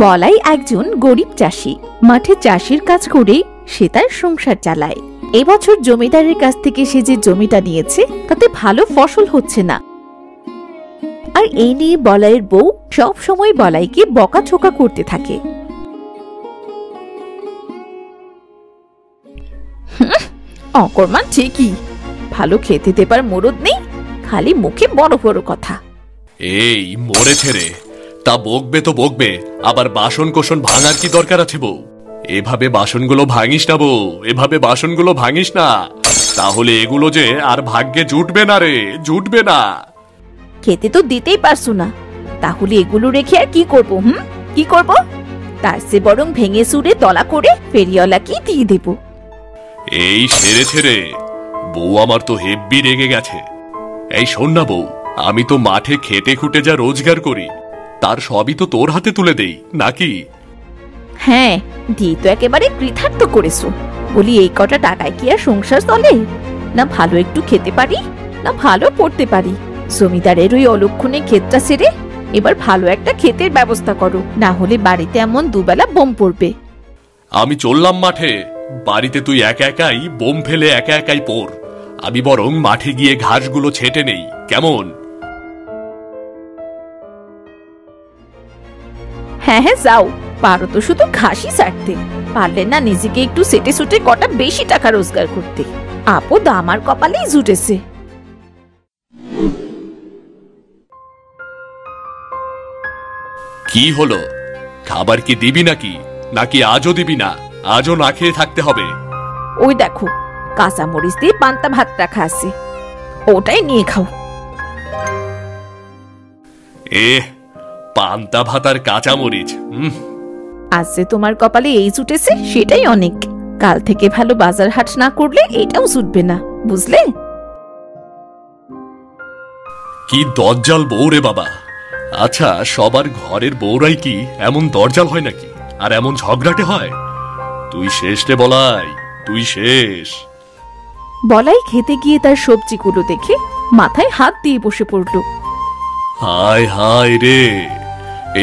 বলাই একজন গরিব চাষি। মাঠে চাষের কাজ করে সে তার সংসার চালায়। এবছর জমিদারের কাছ থেকে সে যে জমিটা নিয়েছে তাতে ভালো ফসল হচ্ছে না। আর এই নিয়ে বলাইয়ের বউ সব সময় বলাইকে বকাঝকা করতে থাকে। অকর্মা ঠিকই, ভালো খেতে দেবার মরদ নেই, খালি মুখে বড় বড় কথা। এই মরেছে রে, তা বকবে তো বকবে, আবার বাসন কোসন ভাঙার কি দরকার আছে বউ? এভাবে বাসনগুলো ভাঙিস না বউ, এভাবে বাসনগুলো ভাঙিস না, তাহলে এগুলো যে আর ভাগ্যে জুটবে না রে, জুটবে না। খেতে তো দিতেই পারছো না, তাহলে এগুলো রেখে আর কি করব? কি করব? তার চেয়ে বরং ভেঙে চুরে দলা করে ফেরিওয়ালাকে দিয়ে দেব। এই সেরেছে রে, বউ আমার তো হেব্বি রেগে গেছে। এই শোন না বউ, আমি তো মাঠে খেটে খুটে যা রোজগার করি তার সবই তো তোর হাতে তুলে দেই নাকি? হ্যাঁ, দিয়ে তো একেবারে কৃতার্থ করেছো। বলি এই কটা টাকায় কি আর সংসার চলে? না ভালো একটু খেতে পারি, না ভালো পড়তে পারি। জমিদারের ওই অলক্ষণে ক্ষেতটা ছেড়ে এবার ভালো একটা ক্ষেতের ব্যবস্থা করো, না হলে বাড়িতে এমন দুবেলা বোম পড়বে। আমি চললাম মাঠে, বাড়িতে তুই একা একাই বোম ফেলে একা একাই পড়। আমি বরং মাঠে গিয়ে ঘাসগুলো ছেটে নেই, কেমন? হ্যাঁ হ্যাঁ যাও, পারো তো শুধু ঘাসই ছাড়তে, পারলে না নিজেকে একটু সেটে সুটে কটা বেশি টাকা রোজগার করতে। আপদ আমার কপালেই জুটেছে। কি হলো, খাবার কি দিবি নাকি, নাকি আজও দিবি না? আজও না খেয়ে থাকতে হবে? ওই দেখো, কাঁচা মরিচ দিয়ে পান্তা ভাত রাখা আছে, ওটাই নিয়ে খাও। পান্তা ভাত আর কাঁচা মরিচ? আজ যে তোমার কপালে এই জুটেছে সেটাই অনেক। কাল থেকে ভালো বাজার হাট না করলে এটাও জুটবে না, বুঝলে? কি দরজাল বউ রে বাবা। আচ্ছা, সবার ঘরের বউরাই কি এমন দরজাল হয় নাকি, আর এমন ঝগড়াটে হয়? তুই শেষ রে বলাই, তুই শেষ। বলাই খেতে গিয়ে তার সবজিগুলো দেখে মাথায় হাত দিয়ে বসে পড়ল। হায় হায় রে,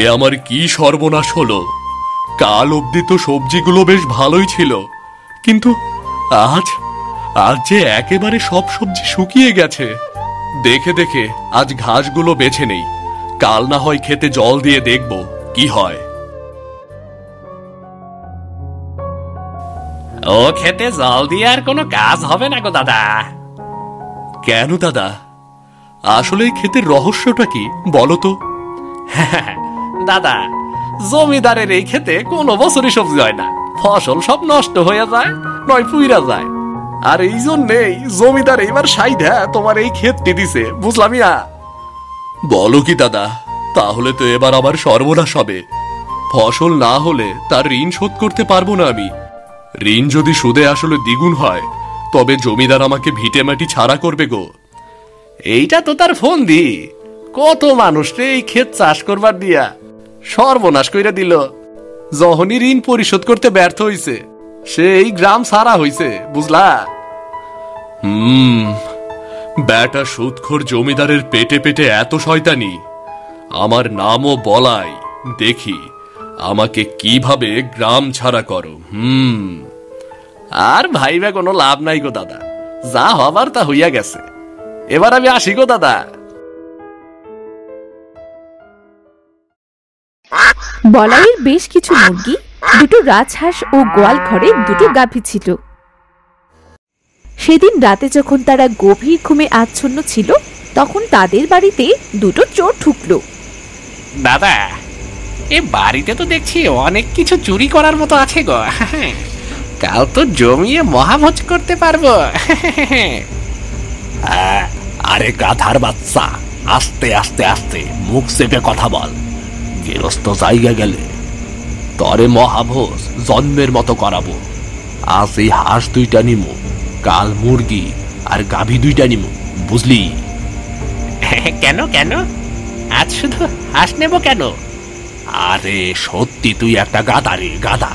এ আমার কি সর্বনাশ হলো। কাল অবধি তো সবজিগুলো বেশ ভালোই ছিল, কিন্তু আজ আজ যে একেবারে সব সবজি শুকিয়ে গেছে। দেখে দেখে আজ ঘাসগুলো বেছে নেই, কাল না হয় খেতে জল দিয়ে দেখব কি হয়। ও খেতে জল দিয়ে আর কোনো কাজ হবে না গো দাদা। কেন দাদা, আসলে এই ক্ষেতের রহস্যটা কি বলো তো? দাদা, জমিদারের এই খেতে কোনো বছরই সবজি হয় না, ফসল সব নষ্ট হয়ে যায়, নয় পুইরা যায়। আর এই জন্যেই জমিদার এইবার সাইধা তোমার এই ক্ষেতটি দিছে, বুঝলামিয়া? বলো কি দাদা, তাহলে তো এবার আবার সর্বনাশ হবে। ফসল না হলে তার ঋণ শোধ করতে পারবো না আমি। ঋণ যদি সুদে আসলে দ্বিগুণ হয় তবে জমিদার আমাকে ভিটে মাটি ছাড়া করবে গো। এইটা তো তার ফোন দি, কত মানুষকে এই ক্ষেত চাষ করবার দিয়া সর্বনাশ কইরা দিল। যখনই ঋণ পরিশোধ করতে ব্যর্থ হইছে সেই গ্রাম সারা হইছে, বুঝলা? ব্যাটা সুদখোর জমিদারের পেটে পেটে এত শয়তানি। আমার নামও বলাই, দেখি আমাকে কিভাবে গ্রাম ছাড়া করো। আর ভাইবা কোনো লাভ নাই গো দাদা, যা হবার তা হইয়া গেছে। এবার আমি আসি গো দাদা। বলাইয়ের বেশ কিছু মুরগি, দুটো রাজহাঁস ও গোয়াল ঘরে দুটো গাভী ছিল। সেদিন রাতে যখন তারা গভীর ঘুমে আচ্ছন্ন ছিল তখন তাদের বাড়িতে দুটো চোর ঢুকলো। দাদা, এ বাড়িতে তো দেখছি অনেক কিছু চুরি করার মতো আছে গো। কাল তো জমিয়ে মহাভোজ করতে পারবো। আরে গাধার বাচ্চা, আস্তে আস্তে আস্তে মুখ চেপে কথা বল। গেরস্ত জায়গা গেলে তরে মহাভোজ জন্মের মতো করাবো। আজ এই হাঁস দুইটা নিমু, কাল মুরগি আর গাভী দুইটা নিমু, বুঝলি? কেন কেন, আজ শুধু হাঁস নেব কেন? আরে সত্যি তুই একটা গাধা রে, গাধা।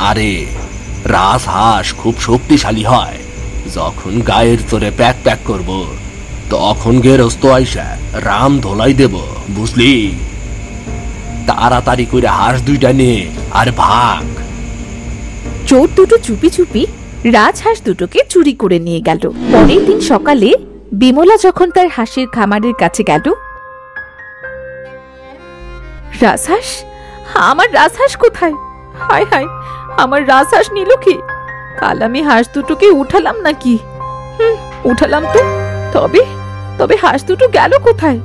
আরে রাজহাঁস খুব শক্তিশালী হয়, যখন গায়ের তোরে প্যাক প্যাক করব তখন গেরস্ত আইসা রাম ধোলাই দেব, বুঝলি? তাড়াতাড়ি করে হাঁস দুইটা নে আর ভাগ। চোর দুটো চুপি চুপি রাজহাঁস দুটোকে চুরি করে নিয়ে গেল। পরের দিন সকালে বিমলা যখন তার হাঁসের খামারের কাছে গেল, রাজহাঁস, আমার রাজহাঁস কোথায়? হায় হায়, আমার রাজহাঁস নিল কি? কাল আমি হাঁস দুটোকে উঠালাম নাকি? উঠালাম তো, তবে তবে হাঁস দুটো গেল কোথায়?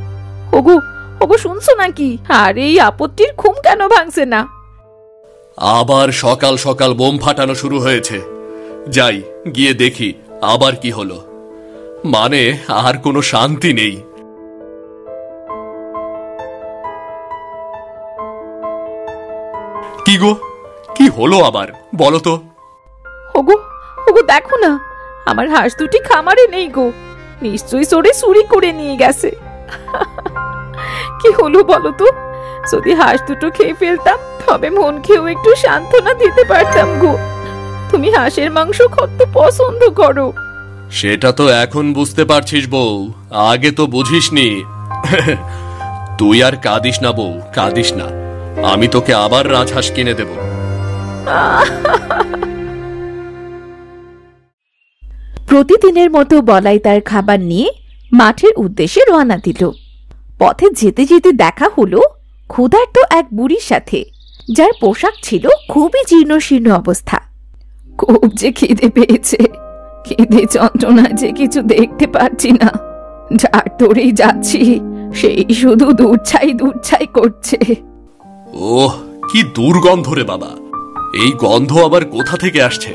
ওগো ওগো, শুনছো নাকি? আর এই আপত্তির ঘুম কেন ভাঙছে না? আবার সকাল সকাল বোম ফাটানো শুরু হয়েছে। যাই গিয়ে দেখি আবার কি হলো। মানে আর কোনো শান্তি নেই। কি গো, কি হলো আবার বলো তো? ওগো ওগো, দেখো না, আমার হাঁস দুটি খামারে নেই গো। নিশ্চয়ই চোরে চুরি করে নিয়ে গেছে। কি হলো বলো তো? যদি হাঁস দুটো খেয়ে ফেলতাম তবে মন খেয়েও একটু সান্ত্বনা দিতে পারতাম গো। তুমি হাঁসের মাংস কত পছন্দ করো। সেটা তো এখন বুঝতে পারছিস বউ, আগে তো বুঝিসনি। তুই আর কাঁদিস না বউ, কাঁদিস না। আমি তোকে আবার রাজহাঁস কিনে দেব। প্রতিদিনের মতো বলাই তার খাবার নিয়ে মাঠের উদ্দেশ্যে রওনা দিল। পথে যেতে যেতে দেখা হলো ক্ষুধার্ত এক বুড়ির সাথে, যার পোশাক ছিল খুবই জীর্ণশীর্ণ অবস্থা। খুব যে খিদে পেয়েছে, খিদে যন্ত্রণা যে কিছু দেখতে পাচ্ছি না। যার তোরেই যাচ্ছি সেই শুধু দুধছাই দুধছাই করছে। ওহ, কি দুর্গন্ধ রে বাবা! এই গন্ধ আবার কোথা থেকে আসছে?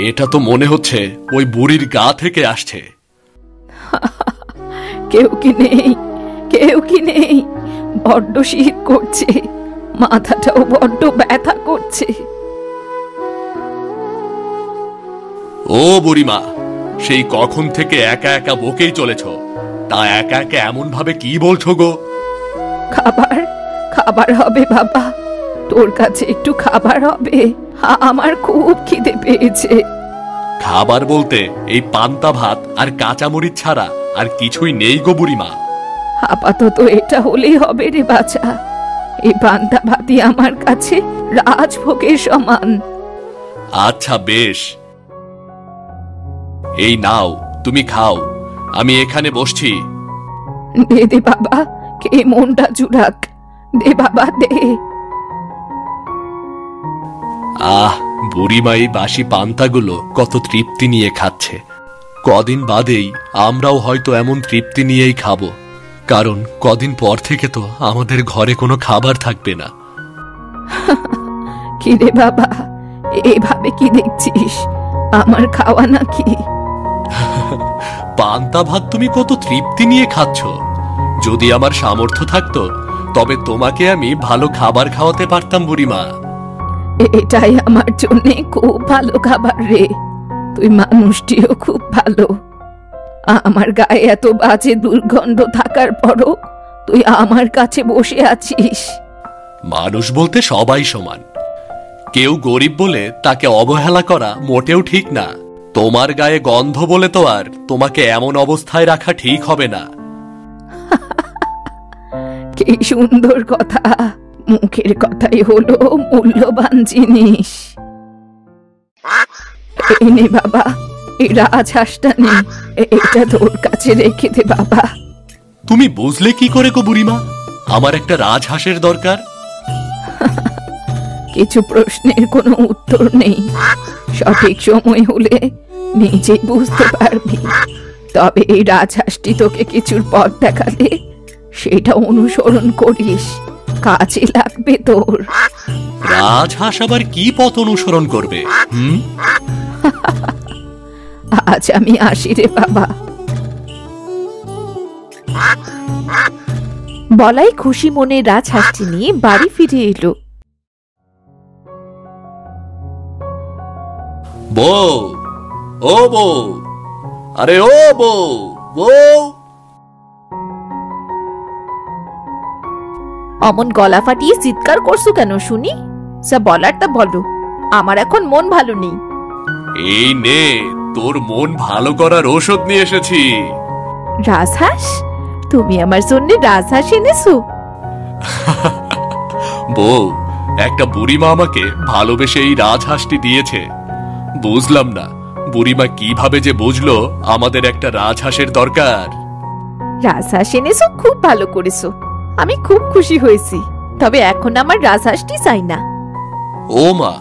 এটা তো মনে হচ্ছে ওই বুড়ির গা থেকে আসছে। কেউ কি নেই? কেউ কি নেই? বড্ড শীত করছে, মাথাটাও বড্ড ব্যথা করছে। ও বুড়িমা, সেই কখন থেকে একা একা বকেই চলেছ, তা একা একা এমন ভাবে কি বলছো গো? খাবার খাবার হবে বাবা, তোর কাছে একটু খাবার হবে? আমার খুব খিদে পেয়েছে। খাবার বলতে এই পান্তা ভাত আর কাঁচামরিচ ছাড়া আর কিছুই নেই গো বুড়িমা। আপাতত এটা হলেই হবে রে বাছা। এই পান্তা ভাতই আমার কাছে রাজভোগের সমান। আচ্ছা বেশ, এই নাও তুমি খাও, আমি এখানে বসছি। দে দে বাবা, কে মনটা জুড়াক, দে বাবা দে। আহ, বুড়িমা এই বাসি পান্তাগুলো কত তৃপ্তি নিয়ে খাচ্ছে। কদিন বাদেই আমরাও হয়তো এমন তৃপ্তি নিয়েই খাবো, কারণ কদিন পর থেকে তো আমাদের ঘরে কোনো খাবার থাকবে না। কি রে বাবা, এভাবে কি দেখছিস? আমার খাওয়া নাকি? পান্তা ভাত তুমি কত তৃপ্তি নিয়ে খাচ্ছ। যদি আমার সামর্থ্য থাকতো তবে তোমাকে আমি ভালো খাবার খাওয়াতে পারতাম বুড়িমা। এটাই আমার জন্য খুব ভালো খাবার রে। তুই মানুষটিও খুব ভালো। আমার গায়ে এত বাজে দুর্গন্ধ থাকার পরও তুই আমার কাছে বসে আছিস। মানুষ বলতে সবাই সমান, কেউ গরিব বলে তাকে অবহেলা করা মোটেও ঠিক না। তোমার গায়ে গন্ধ বলে তো আর তোমাকে এমন অবস্থায় রাখা ঠিক হবে না। কি সুন্দর কথা, মুখের কথাই হলো মূল্যবান জিনিস। এই নে বাবা, এই রাজহাঁসটা নে, এটা তোর কাছে রেখে দে বাবা। তুমি বুঝলে কি করে গো বুড়িমা আমার একটা রাজহাঁসের দরকার? কিছু প্রশ্নের কোনো উত্তর নেই, সঠিক সময় হলে নিজেই বুঝতে পারবি। তবে এই রাজহাঁসটি তোকে কিছুর পথ দেখালে সেটা অনুসরণ করিস, কাজে লাগবে তোর। রাজহাঁস আবার কি পথ অনুসরণ করবে? আজ আমি আসি রে বাবা। বলাই খুশি মনে রাজহাঁসটি নিয়ে বাড়ি ফিরে এলো। বউ, ও বউ, আরে ও বউ, বউ। অমন গলা ফাটিয়ে চিৎকার করছো কেন শুনি? যা বলার তা বলো, আমার এখন মন ভালো নেই। এই নে, তোর মন ভালো করার ঔষধ নিয়ে এসেছি। রাজহাঁস? তুমি আমার জন্য রাজহাঁস এনেছো? বউ, একটা বুড়িমা আমাকে ভালোবেসে এই রাজহাঁসটি দিয়েছে। বুঝলাম না বুড়িমা কিভাবে যে বুঝলো আমাদের একটা রাজহাঁসের দরকার। রাজহাঁস এনেছো, খুব ভালো করেছো। আমি খুব খুশি হয়েছি। তবে এখন আমার রাজহাঁসটি চাই না। ও মা,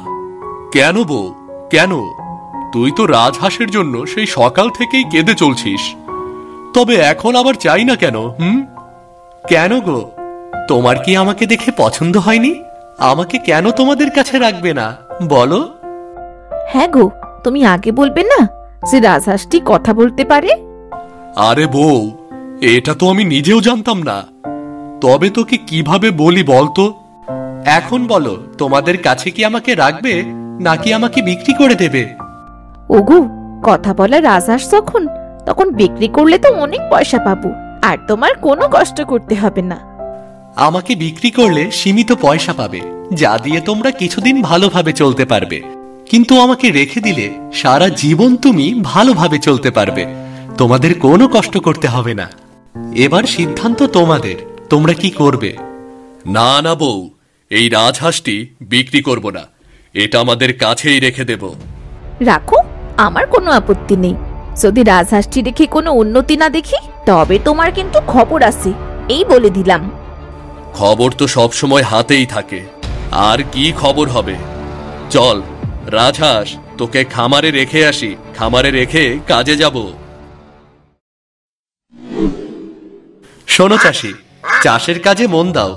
কেন বউ, কেন? তুই তো রাজহাঁসের জন্য সেই সকাল থেকেই কেঁদে চলছিস, তবে এখন আবার চাই না কেন? কেন গো, তোমার কি আমাকে দেখে পছন্দ হয়নি? আমাকে কেন তোমাদের কাছে রাখবে না বলো? হ্যাঁ গো, তুমি আগে বলবে না যে রাজহাঁসটি কথা বলতে পারে? আরে বউ, এটা তো আমি নিজেও জানতাম না। তবে তোকে কিভাবে বলি বলতো? এখন বলো, তোমাদের কাছে কি আমাকে রাখবে নাকি আমাকে বিক্রি করে দেবে? ওগো, কথা বলা রাজহাঁস তখন বিক্রি করলে তো অনেক পয়সা পাবো, আর তোমার কোনো কষ্ট করতে হবে না। আমাকে বিক্রি করলে সীমিত পয়সা পাবে, যা দিয়ে তোমরা কিছুদিন ভালোভাবে চলতে পারবে। কিন্তু আমাকে রেখে দিলে সারা জীবন তুমি ভালোভাবে চলতে পারবে, তোমাদের কোনো কষ্ট করতে হবে না। এবার সিদ্ধান্ত তোমাদের, তোমরা কি করবে? না না বউ, এই রাজহাঁসটি বিক্রি করব না, এটা আমাদের কাছেই রেখে দেব। রাখো, আমার কোনো আপত্তি নেই। যদি রাজহাঁসটি রেখে কোনো উন্নতি না দেখি, তবে তোমার কিন্তু খবর আছে, এই বলে দিলাম। খবর তো সব সময় হাতেই থাকে, আর কি খবর হবে? চল রাজহাঁস, তোকে খামারে রেখে আসি, খামারে রেখে কাজে যাব। শোনো চাষি, চাষের কাজে মন দাও।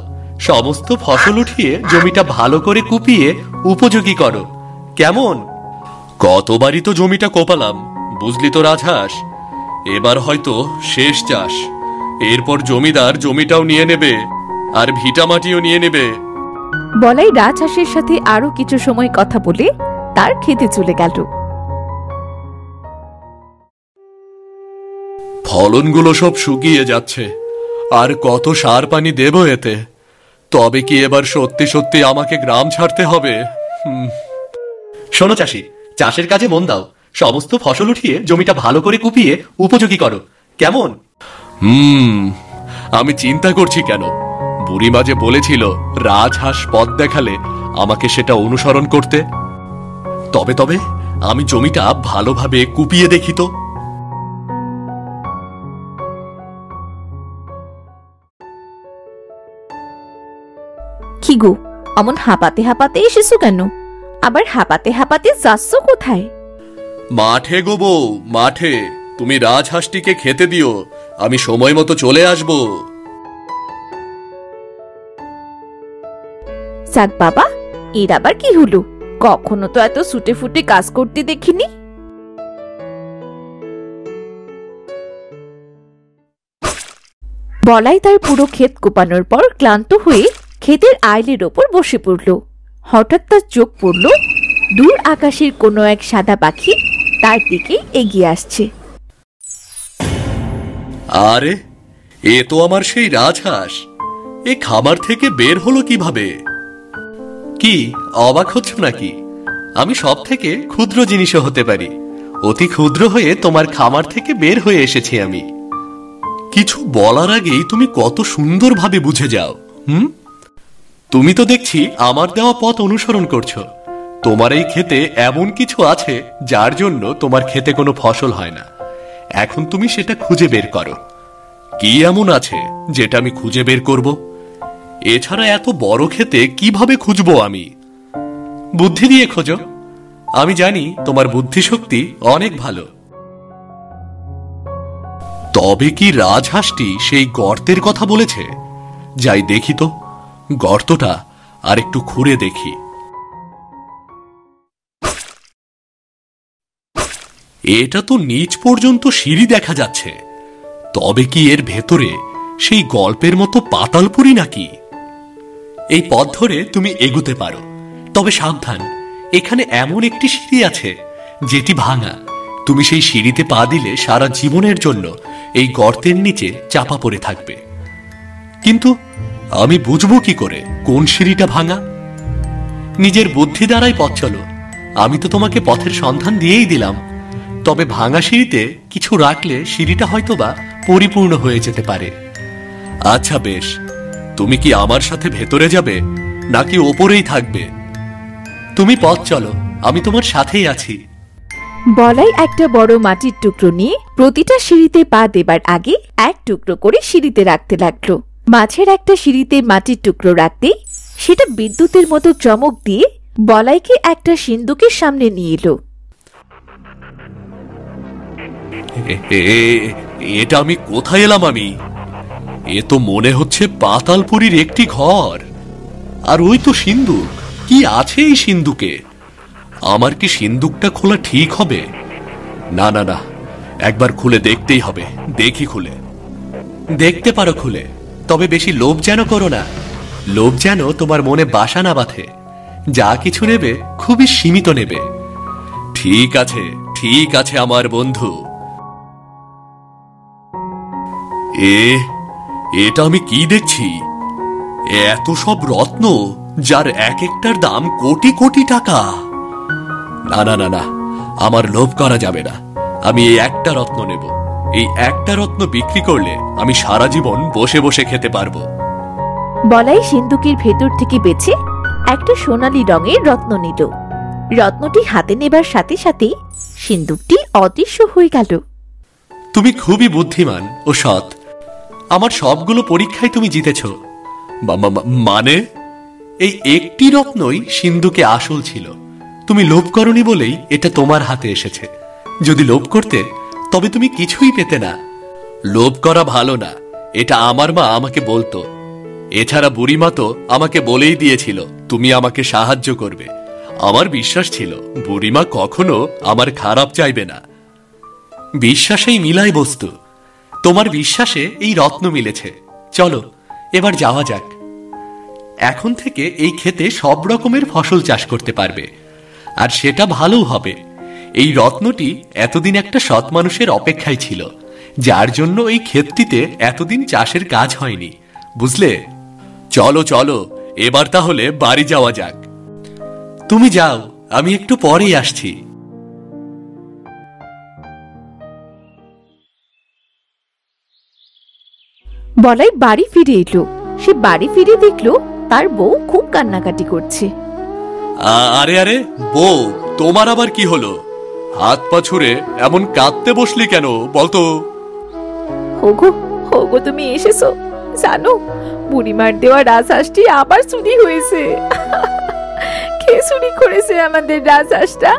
সমস্ত ফসল উঠিয়ে জমিটা ভালো করে কুপিয়ে উপযোগী করো, কেমন? কতবারই তো জমিটা কোপালাম, বুঝলি তো রাজহাঁস। এবার হয়তো শেষ চাষ, এরপর জমিদার জমিটাও নিয়ে নেবে, আর ভিটা মাটিও নিয়ে নেবে। বলাই রাজহাঁসের সাথে আরো কিছু সময় কথা বলে তার খেতে চলে গেল। ফলনগুলো সব শুকিয়ে যাচ্ছে, আর কত সার পানি দেব এতে? তবে কি এবার সত্যি সত্যি আমাকে গ্রাম ছাড়তে হবে? শোনো চাষি, চাষের কাজে মন দাও। সমস্ত ফসল উঠিয়ে জমিটা ভালো করে কুপিয়ে উপযোগী করো, কেমন? আমি চিন্তা করছি কেন? বুড়িমা যে বলেছিল রাজহাঁস পথ দেখালে আমাকে সেটা অনুসরণ করতে। তবে তবে আমি জমিটা ভালোভাবে কুপিয়ে দেখি তো। কি গো, অমন হাঁপাতে হাঁপাতে এসেছো কেন? আবার হাঁপাতে হাঁপাতে যাচ্ছ কোথায়? মাঠে গো বউ, মাঠে। তুমি রাজহাঁসটিকে খেতে দিও, আমি সময় মতো চলে আসব। যাক বাবা, এর আবার কি হলো? কখনো তো এত ছুটে ফুটে কাজ করতে দেখিনি। বলাই তার পুরো ক্ষেত কোপানোর পর ক্লান্ত হয়ে ক্ষেতের আইলের ওপর বসে পড়ল। হঠাৎ তার চোখ পড়ল দূর আকাশের কোনো এক সাদা পাখি তার দিকে এগিয়ে আসছে। আরে, এ তো আমার সেই রাজহাঁস। এ খামার থেকে বের হলো কিভাবে? কি অবাক হচ্ছ নাকি? আমি সব থেকে ক্ষুদ্র জিনিসও হতে পারি। অতি ক্ষুদ্র হয়ে তোমার খামার থেকে বের হয়ে এসেছি আমি। কিছু বলার আগেই তুমি কত সুন্দরভাবে বুঝে যাও। তুমি তো দেখছি আমার দেওয়া পথ অনুসরণ করছো। তোমার এই ক্ষেতে এমন কিছু আছে যার জন্য তোমার ক্ষেতে কোনো ফসল হয় না। এখন তুমি সেটা খুঁজে বের করো। কি এমন আছে যেটা আমি খুঁজে বের করব? এছাড়া এত বড় ক্ষেতে কিভাবে খুঁজবো আমি? বুদ্ধি দিয়ে খোঁজো। আমি জানি তোমার বুদ্ধিশক্তি অনেক ভালো। তবে কি রাজহাঁসটি সেই গর্তের কথা বলেছে? যাই দেখি তো, গর্তটা আর একটু খুঁড়ে দেখি। এটা তো নিচ পর্যন্ত সিঁড়ি দেখা যাচ্ছে। তবে কি এর ভেতরে সেই গল্পের মতো পাতালপুরি নাকি? এই পথ ধরে তুমি এগুতে পারো, তবে সাবধান, এখানে এমন একটি সিঁড়ি আছে যেটি ভাঙা। তুমি সেই সিঁড়িতে পা দিলে সারা জীবনের জন্য এই গর্তের নিচে চাপা পড়ে থাকবে। কিন্তু আমি বুঝবো কি করে কোন সিঁড়িটা ভাঙা? নিজের বুদ্ধি দ্বারাই পথ চলো। আমি তো তোমাকে পথের সন্ধান দিয়েই দিলাম। তবে ভাঙা সিঁড়িতে কিছু রাখলে সিঁড়িটা হয়তোবা পরিপূর্ণ হয়ে যেতে পারে। আচ্ছা বেশ, তুমি কি আমার সাথে ভেতরে যাবে? নাকি ওপরেই থাকবে? তুমি পথ চলো, আমি তোমার সাথেই আছি। বলাই একটা বড় মাটির টুকরো নিয়ে প্রতিটা সিঁড়িতে পা দেবার আগে এক টুকরো করে সিঁড়িতে রাখতে লাগলো। মাঝের একটা সিঁড়িতে মাটির টুকরো রাখতেই সেটা বিদ্যুতের মতো চমক দিয়ে বলাইকে একটা সিন্দুকের সামনে নিয়ে এলো। এটা আমি কোথায় এলাম? এ তো মনে হচ্ছে পাতালপুরীর একটি ঘর। আর ওই তো সিন্দুক। কি আছে এই সিন্দুকে? আমার কি সিন্দুকটা খোলা ঠিক হবে? না না না, একবার খুলে দেখতেই হবে। দেখি খুলে। দেখতে পারো খুলে, তবে বেশি লোভ যেন করো না। লোভ যেন তোমার মনে বাসা না বাঁধে। যা কিছু নেবে খুবই সীমিত নেবে। ঠিক আছে, ঠিক আছে আমার বন্ধু। এটা আমি কি দেখছি? এত সব রত্ন, যার এক একটার দাম কোটি কোটি টাকা। না না না না, আমার লোভ করা যাবে না। আমি এই একটা রত্ন নেব। এই একটা রত্ন বিক্রি করলে আমি সারা জীবন বসে বসে খেতে পারবো। বলাই সিন্দুকের ভেতর থেকে বেছে একটা সোনালী রঙের রত্ন নিল। রত্নটি হাতে নেবার সাথে সাথে সিন্দুকটি অদৃশ্য হয়ে গেল। তুমি খুবই বুদ্ধিমান ও সৎ। আমার সবগুলো পরীক্ষায় তুমি জিতেছ। মানে এই একটি রত্নই সিন্ধুকে আসল ছিল। তুমি লোভ করনি বলেই এটা তোমার হাতে এসেছে। যদি লোভ করতে, তবে তুমি কিছুই পেতে না। লোভ করা ভালো না, এটা আমার মা আমাকে বলতো। এছাড়া বুড়িমা তো আমাকে বলেই দিয়েছিল তুমি আমাকে সাহায্য করবে। আমার বিশ্বাস ছিল বুড়িমা কখনো আমার খারাপ চাইবে না। বিশ্বাসেই মিলাই বস্তু। তোমার বিশ্বাসে এই রত্ন মিলেছে। চলো এবার যাওয়া যাক। এখন থেকে এই ক্ষেতে সব রকমের ফসল চাষ করতে পারবে, আর সেটা ভালো হবে। এই রত্নটি এতদিন একটা সৎ মানুষের অপেক্ষায় ছিল, যার জন্য এই ক্ষেতটিতে এতদিন চাষের কাজ হয়নি। বুঝলে? চলো চলো, এবার তাহলে বাড়ি যাওয়া যাক। তুমি যাও, আমি একটু পরেই আসছি। বলাই বাড়ি ফিরে এলো। সে বাড়ি ফিরে দেখলো তার বউ খুব কান্নাকাটি করছে। আরে আরে বউ, তোমার আবার কি হলো? হাত পা ছুড়ে এমন কাঁদতে বসলি কেন বলতো? হোগো হোগো, তুমি এসেছো। জানো, বুড়িমার দেওয়া রাজহাঁসটি আবার চুরি হয়েছে। কে চুরি করেছে আমাদের রাজহাঁসটা?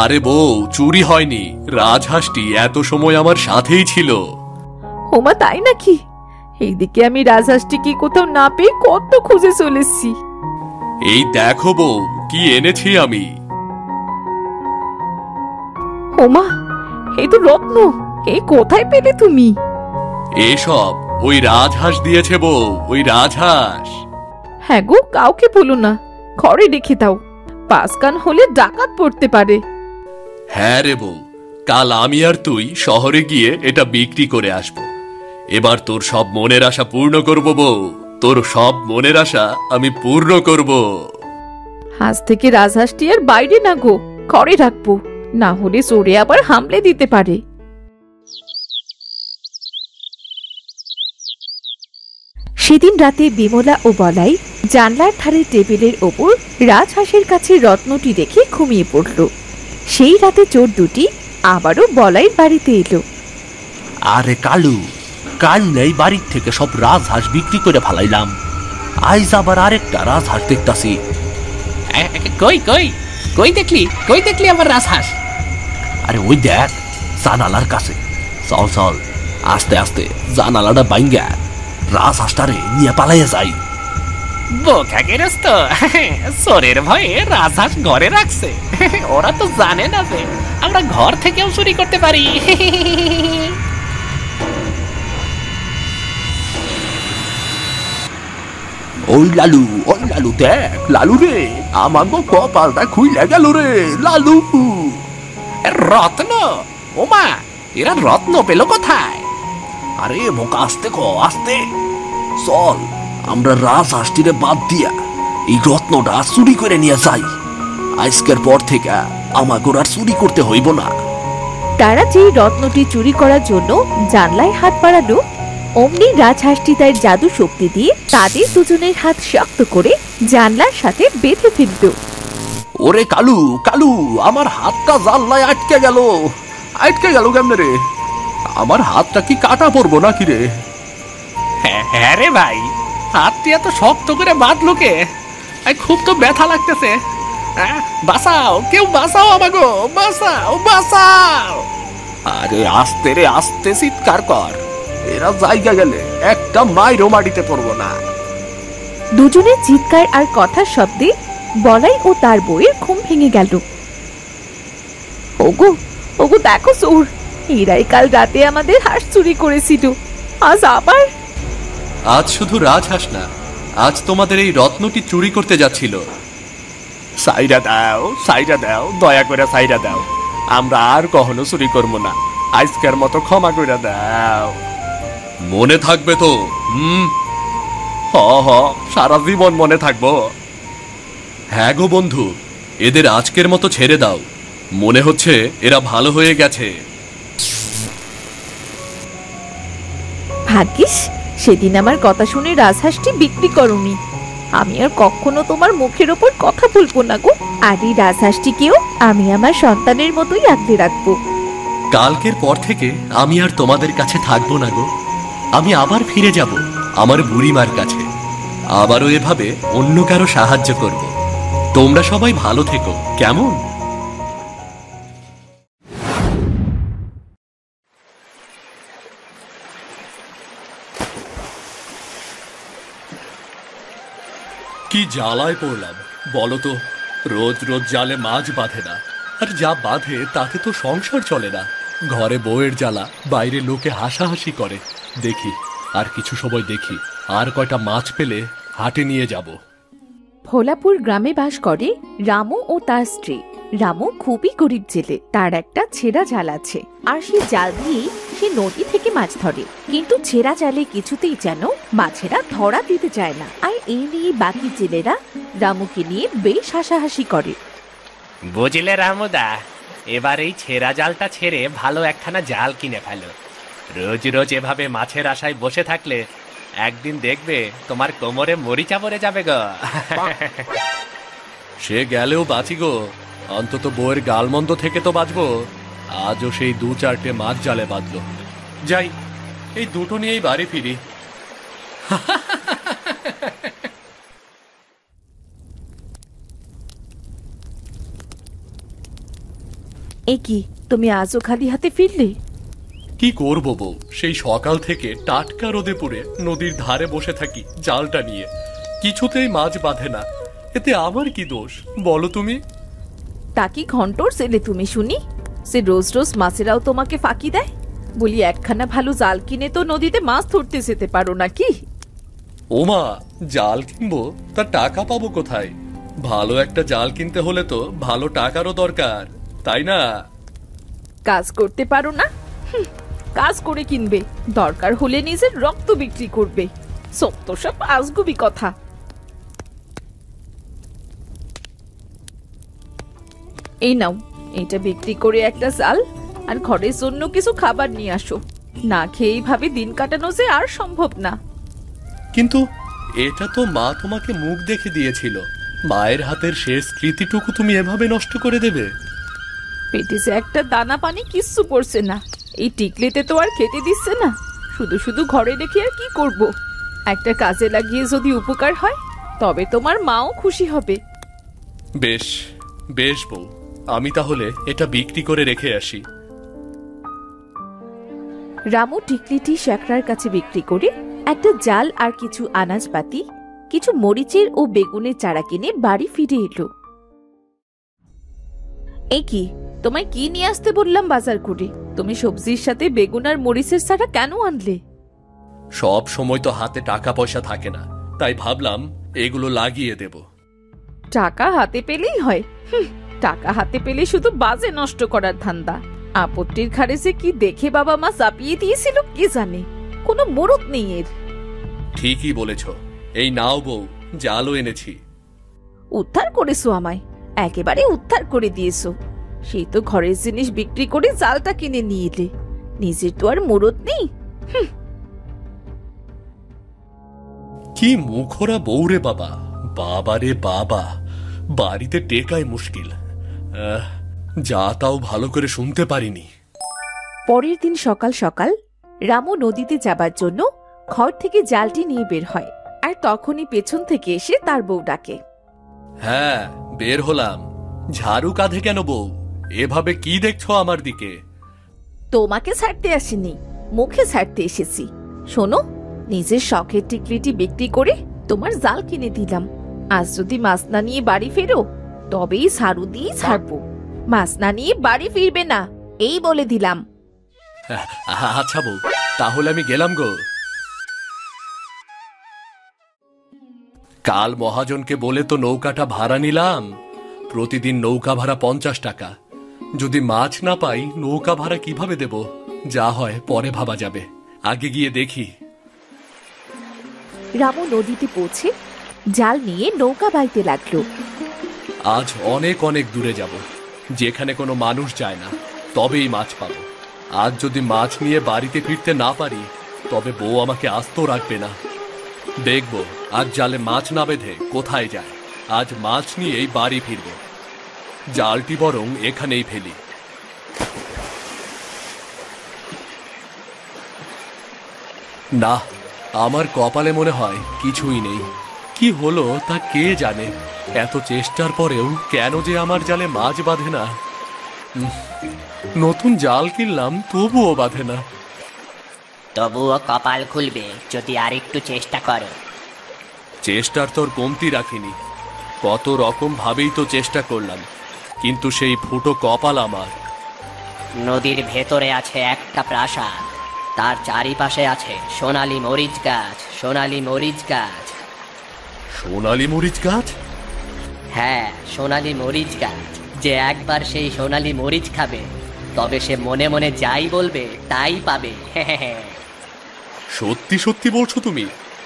আরে বউ, চুরি হয়নি। রাজহাঁসটি এত সময় আমার সাথেই ছিল। ওমা, তাই নাকি? এইদিকে আমি রাজহাঁসটিকে কোথাও না পেয়ে কত খুঁজে চলেছি। এই দেখো বউ, কি এনেছি আমি। ওমা, এই তো রত্ন। এই কোথায় পেলে তুমি? এসব ওই রাজহাঁস দিয়েছে বউ, ওই রাজহাঁস। হ্যাঁ গো, কাউকে বলো না, ঘরে রেখে দাও। পাঁচকান হলে ডাকাত পড়তে পারে। হ্যাঁ রে বউ, কাল আমি আর তুই শহরে গিয়ে এটা বিক্রি করে আসব। এবার তোর সব মনের আশা পূর্ণ করব বউ। তোর সব মনের আশা আমি পূর্ণ করব। আজ থেকে রাজহাঁসটি আর বাইরে না গো, ঘরে রাখবো। না হলে চোরে আবার হামলে দিতে পারে। সেদিন রাতে বিমলা ও বলাই জানলার ধারে টেবিলের ওপর রাজহাঁসের কাছে রত্নটি রেখে ঘুমিয়ে পড়ল। সেই রাতে চোর দুটি আবারও বলাইয়ের বাড়িতে এলো। আরে কালু, কাল নেই বাড়ির থেকে সব রাজহাঁস বিক্রি করে ফেলাইলাম। আইজ আবার আরেকটা রাজহাঁস দেখতাছি। কই কই কই দেখলি আমার রাজহাঁস? আরে ওই দেখ, জানালার কাছে। চল চল, আস্তে আস্তে জানালাটা বাইঙ্গা রাজহাঁসটারে নিয়ে পালাইয়া যাই। বোকা গেরস্ত, চোরের ভয়ে রাজহাঁস ঘরে রাখছে। ওরা তো জানে না যে আমরা ঘর থেকেও চুরি করতে পারি। ওই লালু, ওই লালু দেখ, লালু রে, আমাগো কপালটা খুইলা গেল রে লালু। রত্ন? ওমা, এরা রত্ন পেল কোথায়? আরে বোকা, আস্তে ক, আস্তে। চল, আমরা রাজহাঁসটিরে বাদ দিয়া এই রত্নটা চুরি করে নিয়ে যাই। আজকের পর থেকে আমাকে আর চুরি করতে হইব না। তারা যে রত্নটি চুরি করার জন্য জানলায় হাত বাড়ালো, অমনি রাজহাঁসটি তার জাদু শক্তি দিয়ে তাদের দুজনের হাত শক্ত করে জানলার সাথে বেঁধে ফেলতো। ওরে কালু কালু, আমার হাতটা জানলায় আটকে গেল। আটকে গেল কেমনে রে? আমার হাতটা কি কাটা পড়বো নাকি রে? হ্যাঁ রে ভাই, হাতটি এত শক্ত করে বাঁধলো কে? খুব তো ব্যথা লাগতেছে। বাঁচাও, কেউ বাঁচাও আমাগো, বাঁচাও বাঁচাও। আরে আস্তে রে আস্তে চিৎকার কর, এরা জায়গা গেলে একটা মাইরও মাটিতে পড়বো না। দুজনের চিৎকার আর কথার শব্দে বলাই ও তার বউয়ের ঘুম ভেঙে গেল। ওগো ওগো, দেখো চোর, এরাই কাল রাতে আমাদের হাঁস চুরি করেছিল, আজ আবার। আজ শুধু রাজহাঁস না, আজ তোমাদের এই রত্নটি চুরি করতে যাচ্ছিল। সাইরা দাও, সাইরা দাও, দয়া করে সাইরা দাও। আমরা আর কখনো চুরি করবো না, আজকের মতো ক্ষমা করে দাও। মনে থাকবে তো? হ হ, সারা জীবন মনে থাকবো। হ্যাঁ গো বন্ধু, এদের আজকের মতো ছেড়ে দাও, মনে হচ্ছে এরা ভালো হয়ে গেছে। ভাগ্যিস সেদিন আমার কথা শুনে রাজহাঁসটি বিক্রি করনি। আমি আর কখনো তোমার মুখের ওপর কথা বলবো না গো। আর এই রাজহাঁসটিকেও আমি আমার সন্তানের মতোই আগলে রাখবো। কালকের পর থেকে আমি আর তোমাদের কাছে থাকবো না গো। আমি আবার ফিরে যাব আমার বুড়িমার কাছে, আবারও এভাবে অন্য কারো সাহায্য করব। তোমরা সবাই ভালো থেকো, কেমন? কি জ্বালায় পড়লাম বলো তো। রোজ রোজ জালে মাছ বাঁধে না, আর যা বাঁধে তাতে তো সংসার চলে না। ঘরে বউয়ের জ্বালা, বাইরে লোকে হাসাহাসি করে। দেখি আর কিছু সময় দেখি, আর কয়টা মাছ পেলে হাটে নিয়ে যাব। ভোলাপুর গ্রামে বাস করে রামু ও তার স্ত্রী। রামু খুবই গরিব জেলে, তার একটা ছেঁড়া জাল আছে, আর সেই জাল দিয়েই সে নদী থেকে মাছ ধরে। কিন্তু ছেঁড়া জালে কিছুতেই যেন মাছেরা ধরা দিতে চায় না, আর এই নিয়ে বাকি জেলেরা রামুকে নিয়ে বেশ হাসাহাসি করে। বুঝলে রামুদা, এবার এই ছেঁড়া জালটা ছেড়ে ভালো একখানা জাল কিনে ফেলো। রোজ রোজ এভাবে মাছের আশায় বসে থাকলে একদিন দেখবে তোমার কোমরে মরিচা পড়ে যাবে গো। সে গেলেও বাঁচি গো, অন্তত বউয়ের গালমন্দ থেকে তো বাঁচবো। আজও সেই 2-4টে মাছ জালে বাঁধলো। যাই, এই দুটো নিয়েই বাড়ি ফিরি। এ কি, তুমি আজও খালি হাতে ফিরলে? কি করব বউ, সেই সকাল থেকে টাটকা রোদে পড়ে নদীর ধারে বসে থাকি জালটা নিয়ে, কিছুতেই মাছ বাঁধে না। এতে আমার কি দোষ বলো তুমি? তা কি ঘন্টর ছেলে তুমি শুনি? সে রোজ রোজ মাছেরাও তোমাকে ফাঁকি দেয়? বলি একখানা ভালো জাল কিনে তো নদীতে মাছ ধরতে যেতে পারো নাকি? ওমা, জাল কিনবো, তা টাকা পাবো কোথায়? ভালো একটা জাল কিনতে হলে তো ভালো টাকারও দরকার, তাই না? কাজ করতে পারো না? কাজ করে কিনবে, দরকার হলে নিজের রক্ত বিক্রি করবে। সত্য সব আজগুবি কথা। এই নাও, এটা বিক্রি করে একটা জাল আর ঘরের জন্য কিছু খাবার নিয়ে আসো। না খেয়ে এইভাবে দিন কাটানো যে আর সম্ভব না। কিন্তু এটা তো মা তোমাকে মুখ দেখে দিয়েছিল, মায়ের হাতের শেষ স্মৃতিটুকু তুমি এভাবে নষ্ট করে দেবে? পেটে যে একটা দানা পানি কিচ্ছু পড়ছে না, এই টিকলিতে তো আর খেতে দিচ্ছে না। শুধু শুধু ঘরে রেখে আর কি করব? একটা কাজে লাগিয়ে যদি উপকার হয় তবে তোমার মাও খুশি হবে। বেশ বেশ বউ, আমি তাহলে এটা বিক্রি করে রেখে আসি। রামু টিকলিটি শেখরার কাছে বিক্রি করে একটা জাল আর কিছু আনাজপাতি, কিছু মরিচের ও বেগুনের চারা কিনে বাড়ি ফিরে এলো। এই কি, তোমায় কি নিয়ে আসতে বললাম বাজার করে? তুমি সবজির সাথে বেগুন আর মরিচের চারা কেন আনলে? সব সময় তো হাতে টাকা পয়সা থাকে না, তাই ভাবলাম এগুলো লাগিয়ে দেব। টাকা হাতে পেলেই হয়? টাকা হাতে পেলে শুধু বাজে নষ্ট করার ধান্দা। আপত্তির ঘাড়ে যে কি দেখে বাবা মা চাপিয়ে দিয়েছিল কে জানে, কোনো মরদ নেই এর। ঠিকই বলেছ, এই নাও বউ, জালও এনেছি। উদ্ধার করেছো আমায়, একেবারে উদ্ধার করে দিয়েছো। সেই তো ঘরের জিনিস বিক্রি করে জালটা কিনে নিয়ে এলে, নিজের তো আর মরদ নেই। কি মুখরা বউ রে বাবা, বাবা রে বাবা, বাড়িতে টেকাই মুশকিল। যা তাও ভালো করে শুনতে পারিনি। পরের দিন সকাল সকাল রামু নদীতে যাবার জন্য ঘর থেকে জালটি নিয়ে বের হয়, আর তখনই পেছন থেকে এসে তার বউ ডাকে। হ্যাঁ, বের হলাম। ঝাড়ু কাঁধে কেন বউ? এভাবে কি দেখছো আমার দিকে? তোমাকে ছাড়তে আসিনি, মুখে ছাড়তে এসেছি। শোনো, নিজের শখের টিকলিটি বিক্রি করে তোমার জাল কিনে দিলাম। আজ যদি মাছ না নিয়ে বাড়ি ফেরো তবেই ঝাড়ু দিয়ে ছাড়বো। মাছ না নিয়ে বাড়ি ফিরবে না, এই বলে দিলাম। আচ্ছা বউ, তাহলে আমি গেলাম গো। কাল মহাজনকে বলে তো নৌকাটা ভাড়া নিলাম। প্রতিদিন নৌকা ভাড়া 50 টাকা। যদি মাছ না পাই নৌকা ভাড়া কিভাবে দেব? যা হয় পরে ভাবা যাবে, আগে গিয়ে দেখি। রামু নদীতে পৌঁছে জাল নিয়ে নৌকা বাইতে লাগলো। আজ অনেক অনেক দূরে যাব, যেখানে কোনো মানুষ যায় না, তবেই মাছ পাবো। আজ যদি মাছ নিয়ে বাড়িতে ফিরতে না পারি তবে বউ আমাকে আস্ত রাখবে না। দেখব আজ জালে মাছ না বেঁধে কোথায় যায়। আজ মাছ নিয়েই বাড়ি ফিরব। জালটি বরং এখানেই ফেলি। না, আমার কপালে মনে হয় কিছুই নেই। কি হলো তা কে জানে। এত চেষ্টার পরেও কেন যে আমার জালে মাছ বাঁধে না। নতুন জাল কিনলাম তবুও বাঁধে না। তবুও কপাল খুলবে যদি আরেকটু চেষ্টা করো। চেষ্টার তোর কমতি রাখিনি। কত রকম ভাবেই তো চেষ্টা করলাম, কিন্তু সেই ফুটো কপাল আমার। নদীর ভেতরে আছে একটা প্রাসাদ, তার চারিপাশে আছে সোনালী মরিচ গাছ। সোনালী মরিচ গাছ। সোনালী মরিচ গাছ? হ্যাঁ, সোনালী মরিচ গাছ। যে একবার সেই সোনালী মরিচ খাবে তবে সে মনে মনে যাই বলবে তাই পাবে। সত্যি সত্যি বলছো তুমি?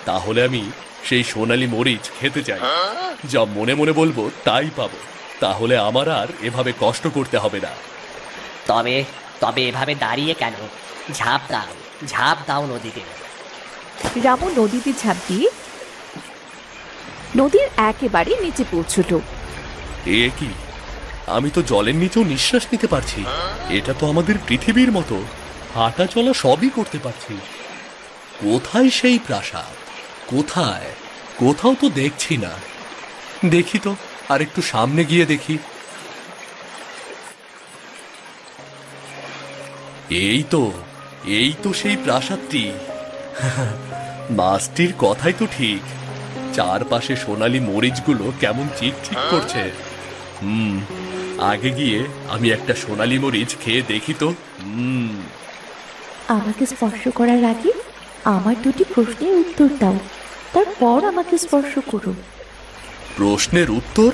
তাহলে আমি সেই সোনালী মরিচ খেতে চাই। যা মনে মনে বলবো তাই পাবো। তাহলে আমার আর এভাবে কষ্ট করতে হবে না। তবে তবে এভাবে দাঁড়িয়ে কেন? ঝাঁপ দাও, ঝাঁপ দাও নদীতে। রামু নদীতে ঝাঁপ দিয়ে নদীর একেবারে নিচে পৌঁছল। এ কি? আমি তো জলের নিচেও নিঃশ্বাস নিতে পারছি। এটা তো আমাদের পৃথিবীর মতো, হাঁটা চলা সবই করতে পারছি। কোথায় সেই প্রাসাদ? কোথায়? কোথাও তো দেখছি না। দেখি তো, আর একটু সামনে গিয়ে দেখি। এই তো সেই প্রাসাদটি। মাছটির কথাই তো ঠিক। চারপাশে সোনালী মরিচগুলো কেমন চিকচিক করছে। আগে গিয়ে আমি একটা সোনালী মরিচ খেয়ে দেখি তো। আমাকে স্পর্শ করার আগে আমার দুটি প্রশ্নের উত্তর দাও, তারপর আমাকে স্পর্শ করো। প্রশ্নের উত্তর?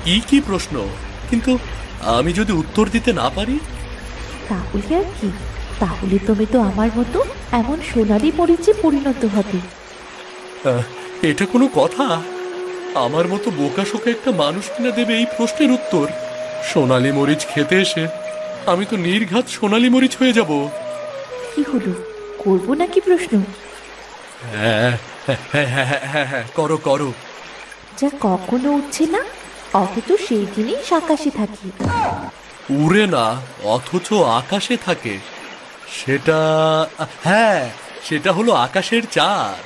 কি কি প্রশ্ন? কিন্তু আমি যদি উত্তর দিতে না পারি? তাহলে আর কি? তাহলে তুমি তো আমার মতো এমন সোনালী মরিচে পরিণত হবে। এটা কোনো কথা? আমার মতো বোকাশোকা একটা মানুষ কিনা দেবে এই প্রশ্নের উত্তর? সোনালী মরিচ খেতে এসে আমি তো নির্ঘাত সোনালী মরিচ হয়ে যাব। কি হলো, করবো নাকি প্রশ্ন? হ্যাঁ হ্যাঁ হ্যাঁ হ্যাঁ হ্যাঁ, করো করো। যা কখনো উঠছে না অথচ সেই দিনই আকাশে থাকে। উড়ে না অথচ আকাশে থাকে? সেটা, হ্যাঁ, সেটা হলো আকাশের চাঁদ।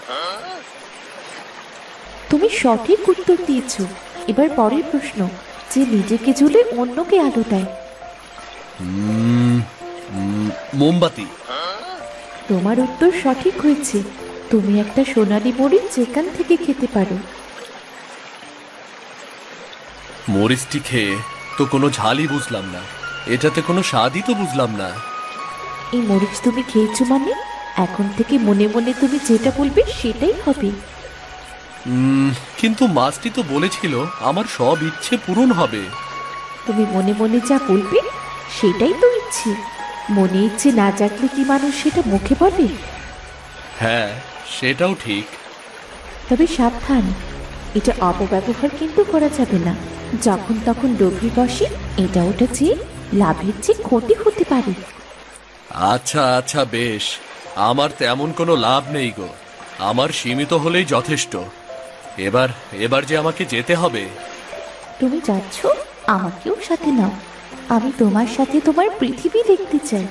তুমি সঠিক উত্তর দিয়েছো। এবার পরের প্রশ্ন, যে নিজেকে ঝুলে অন্যকে আলো দেয়। মোমবাতি। তোমার উত্তর সঠিক হয়েছে। তুমি একটা সোনালী মরিচ যেখান থেকে খেতে পারো। মরিচটি খেয়ে তো কোনো ঝালই বুঝলাম না, এটাতে কোনো স্বাদই তো বুঝলাম না। এই মরিচ তুমি খেয়েছো মানে এখন থেকে মনে মনে তুমি যেটা বলবে সেটাই হবে। কিন্তু মাছটি তো বলেছিল আমার সব ইচ্ছে পূরণ হবে। তুমি মনে মনে যা বলবে সেটাই তো ইচ্ছে। মনে ইচ্ছে না জাগলে কি মানুষ সেটা মুখে বলে? হ্যাঁ, সেটাও ঠিক। তবে সাবধান, এটা অপব্যবহার কিন্তু করা যাবে না। যখন তখন লোভী বসে এটা ওটা চেয়ে লাভের চেয়ে ক্ষতি হতে পারে। আচ্ছা আচ্ছা, বেশ। আমার তেমন কোনো লাভ নেই গো, আমার সীমিত হলেই যথেষ্ট। এবার এবার যে আমাকে যেতে হবে। তুমি যাচ্ছ, আমাকেও সাথে নাও। আমি তোমার সাথে তোমার পৃথিবী দেখতে চাই।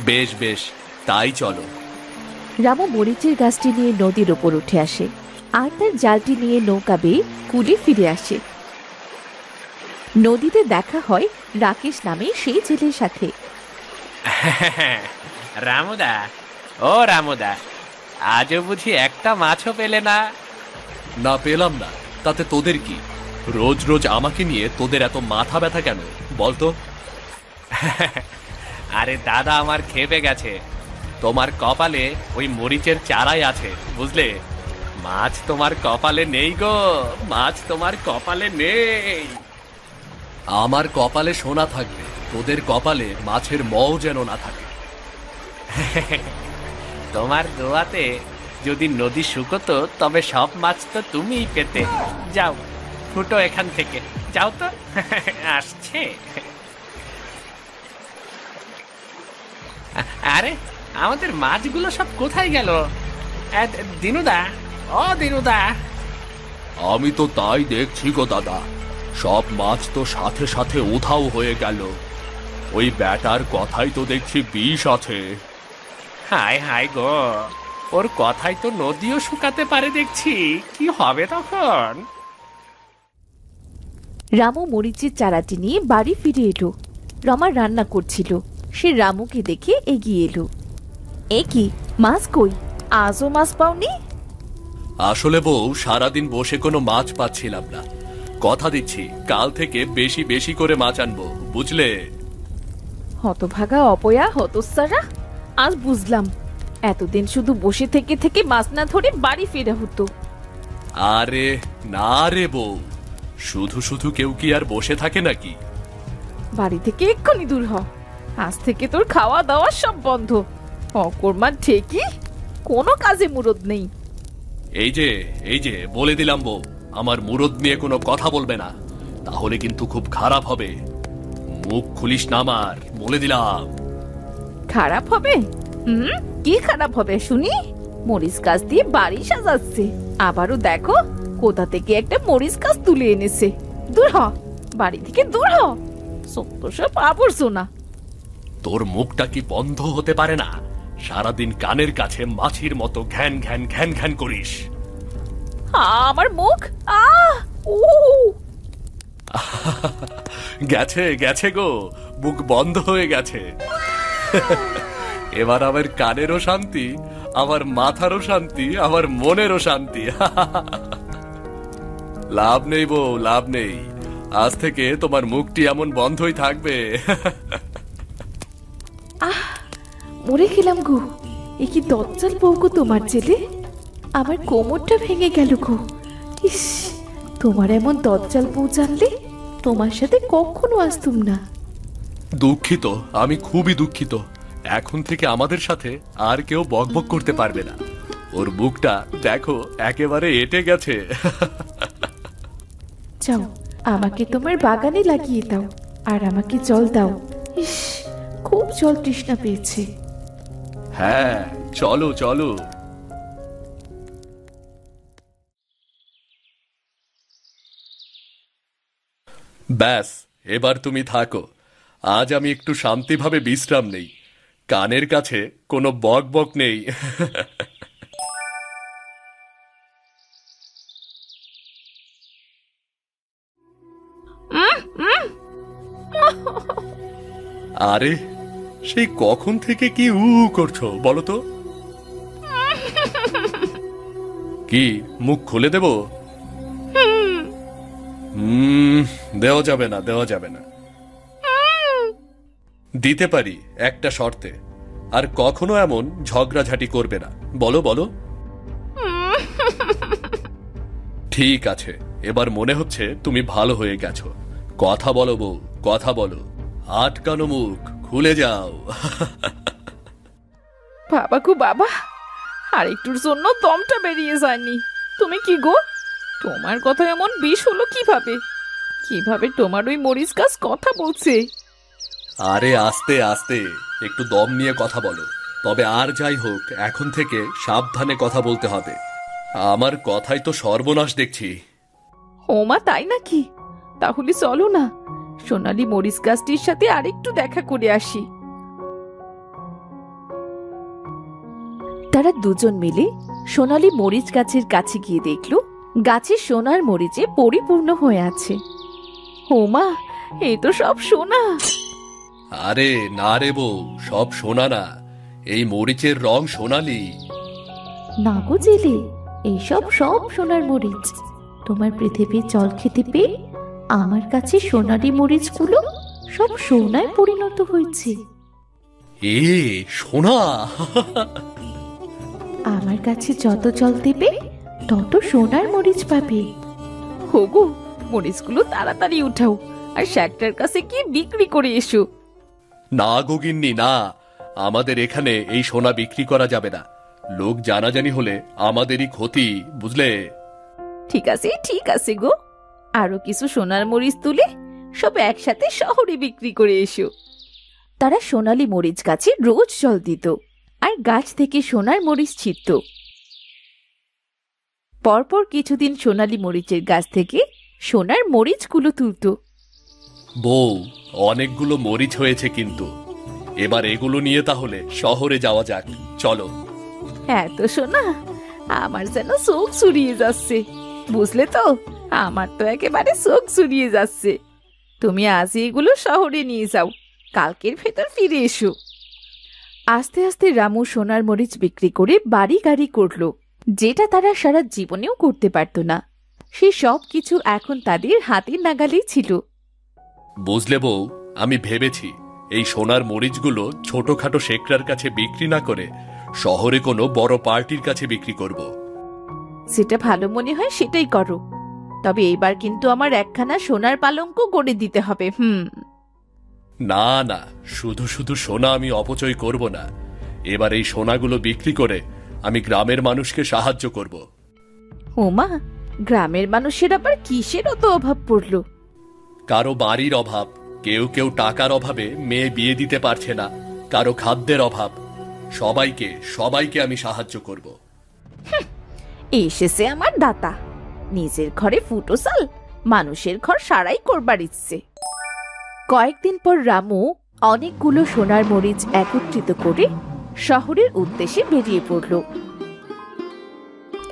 বেশ বেশ, তাই চলো। রামু মরিচের গাছটি নিয়ে নদীর ওপর উঠে আসে আর তার জালটি নিয়ে নৌকা বেয়ে কুলে ফিরে আসে। নদীতে দেখা হয় রাকেশ নামে সেই ছেলের সাথে। রামুদা, ও রামুদা, আজও বুঝি একটা মাছও পেলে না? না পেলাম না, তাতে তোদের কি? রোজ রোজ আমাকে নিয়ে তোদের এত মাথা ব্যথা কেন বলতো? আরে দাদা, আমার খেপে গেছে। তোমার কপালে ওই মরিচের চারাই আছে, বুঝলে? মাছ তোমার কপালে নেই গো, মাছ তোমার কপালে নেই। আমার কপালে সোনা থাকবে, তোদের কপালে মাছের মও যেন না থাকে। তোমার দোয়াতে যদি নদী শুকোতো তবে সব মাছ তো তুমিই পেতে। যাও, ফুটো এখান থেকে, যাও তো। আসছে। আরে, আমাদের মাছগুলো সব কোথায় গেল? দিনুদা, ও দিনুদা। আমি তো তাই দেখছি গো দাদা, সব মাছ তো সাথে সাথে উধাও হয়ে গেল। ওই ব্যাটার কথাই তো দেখছি বিষ আছে। হায় হায় গো, ওর কথাই তো নদীও শুকাতে পারে দেখছি। কি হবে তখন? রামু মরিচের চারাটি নিয়ে বাড়ি ফিরে এলো। রমা রান্না করছিল, সে রামুকে দেখে এগিয়ে এলো। এ কি, মাছ কই? আজও মাছ পাওনি? আসলে বউ, সারাদিন বসে কোনো মাছ পাচ্ছিলাম না। কথা দিচ্ছি কাল থেকে বেশি বেশি করে মাছ আনবো, বুঝলে? হতভাগা অপয়া হতসারা, আজ বুঝলাম এতদিন শুধু বসে থেকে থেকে মাছ না ধরে বাড়ি ফেরা হতো। আরে না রে বউ, শুধু শুধু কেউ কি আর বসে থাকে নাকি? বাড়ি থেকে এক্ষুনি দূর হ। আজ থেকে তোর খাওয়া দাওয়া সব বন্ধ। অকর্মার ঠিকই, কোনো কাজে মুরদ নেই। এই যে বলে দিলাম বউ, আমার মুরদ নিয়ে কোনো কথা বলবে না, তাহলে কিন্তু খুব খারাপ হবে। মুখ খুলিস না আমার, বলে দিলাম। খারাপ হবে? কি খারাপ হবে শুনি? মরিচ গাছ দিয়ে বাড়ি সাজাচ্ছে, আবারও দেখো কোথা থেকে একটা মরিচ গাছ তুলে এনেছে। দূর হ, বাড়ি থেকে দূর হ, সব আবর্জনা। তোর মুখটা কি বন্ধ হতে পারে না? সারাদিন কানের কাছে মাছির মতো ঘ্যান ঘ্যান ঘ্যান ঘ্যান করিস। আমার মুখ ও গেছে গেছে গো, মুখ বন্ধ হয়ে গেছে। এবার আমার কানেরও শান্তি, আমার মাথারও শান্তি, আমার মনেরও শান্তি। লাভ নেই বউ, লাভ নেই। আজ থেকে তোমার মুখটি এমন বন্ধই থাকবে। মরে গেলাম গো, এ কি দজ্জাল বউ গো তোমার ছেলে। আমার কোমরটা ভেঙে গেল গো। ইস, তোমার এমন দজ্জাল বউ জানলে তোমার সাথে কখনো আসতুম না। দুঃখিত, আমি খুবই দুঃখিত। এখন থেকে আমাদের সাথে আর কেউ বকবক করতে পারবে না। ওর মুখটা দেখো, একেবারে এঁটে গেছে। যাও, আমাকে তোমার বাগানে লাগিয়ে দাও আর আমাকে জল দাও। ইস, খুব জল তৃষ্ণা পেয়েছে। হ্যাঁ, চলো চলো। ব্যাস, এবার তুমি থাকো। আজ আমি একটু শান্তিভাবে বিশ্রাম নেই। কানের কাছে কোনো বক বক নেই। আরে, সেই কখন থেকে কি করছো বলো তো? কি, মুখ খুলে দেব? দেওয়া যাবে না, দেওয়া যাবে না। দিতে পারি একটা শর্তে, আর কখনো এমন ঝগড়াঝাটি করবে না। বলো বলো। ঠিক আছে, এবার মনে হচ্ছে তুমি ভালো হয়ে গেছো। কথা বলো বউ, কথা বলো। আটকানো মুখ খুলে যাও। বাবা গো বাবা, আর একটুর জন্য দমটা বেরিয়ে যায়নি। তুমি কি গো, তোমার কথা এমন বিষ হলো কিভাবে? কিভাবে তোমার ওই মরিচ গাছ কথা বলছে? আরে আস্তে আস্তে, একটু দম নিয়ে কথা বলো। তবে আর যাই হোক, এখন থেকে সাবধানে কথা বলতে হবে। আমার কথাই তো সর্বনাশ দেখছি। ওমা, তাই নাকি? তাহলে চলো না, সোনালী মরিচ গাছটির সাথে আরেকটু দেখা করে আসি। তারা দুজন মিলে সোনালী মরিচ গাছের কাছে গিয়ে দেখল গাছে সোনার মরিচে পরিপূর্ণ হয়ে আছে। ওমা, এ তো সব সোনা। আরে না রে বউ, সব সোনা না, এই মরিচের রং সোনালি। না গো জেলে, এইসব সব সোনার মরিচ। তোমার পৃথিবীর জল খেতে পেয়ে আমার কাছে সোনালী মরিচগুলো সব সোনায় পরিণত হয়েছে। এ সোনা! আমার কাছে যত জল দেবে তত সোনার মরিচ পাবে। হোগো, মরিচগুলো তাড়াতাড়ি উঠাও আর শ্যাকটার কাছে গিয়ে বিক্রি করে এসো। না গোগিন্নি না, আমাদের এখানে এই সোনা বিক্রি করা যাবে না। লোক জানাজানি হলে আমাদেরই ক্ষতি, বুঝলে? ঠিক আছে ঠিক আছে গো, আরো কিছু সোনার মরিচ তুলে সব একসাথে শহরে বিক্রি করে এসো। তারা সোনালী মরিচ গাছে রোজ জল দিত আর গাছ থেকে সোনার মরিচ ছিটত। পরপর কিছুদিন সোনালী মরিচের গাছ থেকে সোনার মরিচগুলো তুলত। বউ, অনেকগুলো মরিচ হয়েছে, কিন্তু এবার এগুলো নিয়ে তাহলে শহরে যাওয়া যাক, চলো। এত সোনা, আমার যেন চোখ চুরিয়ে যাচ্ছে, বুঝলে তো? আমার তো একেবারে চোখ চুরিয়ে যাচ্ছে। তুমি আজ এগুলো শহরে নিয়ে যাও, কালকের ভেতর ফিরে এসো। আস্তে আস্তে রামু সোনার মরিচ বিক্রি করে বাড়ি গাড়ি করল, যেটা তারা সারা জীবনেও করতে পারত না। সে সব কিছু এখন তাদের হাতের নাগালেই ছিল। বুঝলে বউ, আমি ভেবেছি এই সোনার মরিচগুলো ছোটখাটো শেকরার কাছে বিক্রি না করে শহরে কোনো বড় পার্টির কাছে বিক্রি করব। সেটা ভালো মনে হয় সেটাই করো, তবে এবার কিন্তু আমার একখানা সোনার পালঙ্ক গড়ে দিতে হবে। না না, শুধু শুধু সোনা আমি অপচয় করব না। এবার এই সোনাগুলো বিক্রি করে আমি গ্রামের মানুষকে সাহায্য করব। ওমা, গ্রামের মানুষের আবার কিসের অত অভাব পড়লো? কারো বাড়ির অভাব, কেউ কেউ টাকার অভাবে মেয়ে বিয়ে দিতে পারছে না, কারো খাদ্যের অভাব। সবাইকে সবাইকে আমি সাহায্য করব। এসেছে আমার দাতা, নিজের ঘরে ফুটো চাল, মানুষের ঘর সারাই করবার ইচ্ছে। কয়েকদিন পর রামু অনেকগুলো সোনার মরিচ একত্রিত করে শহরের উদ্দেশ্যে বেরিয়ে পড়ল।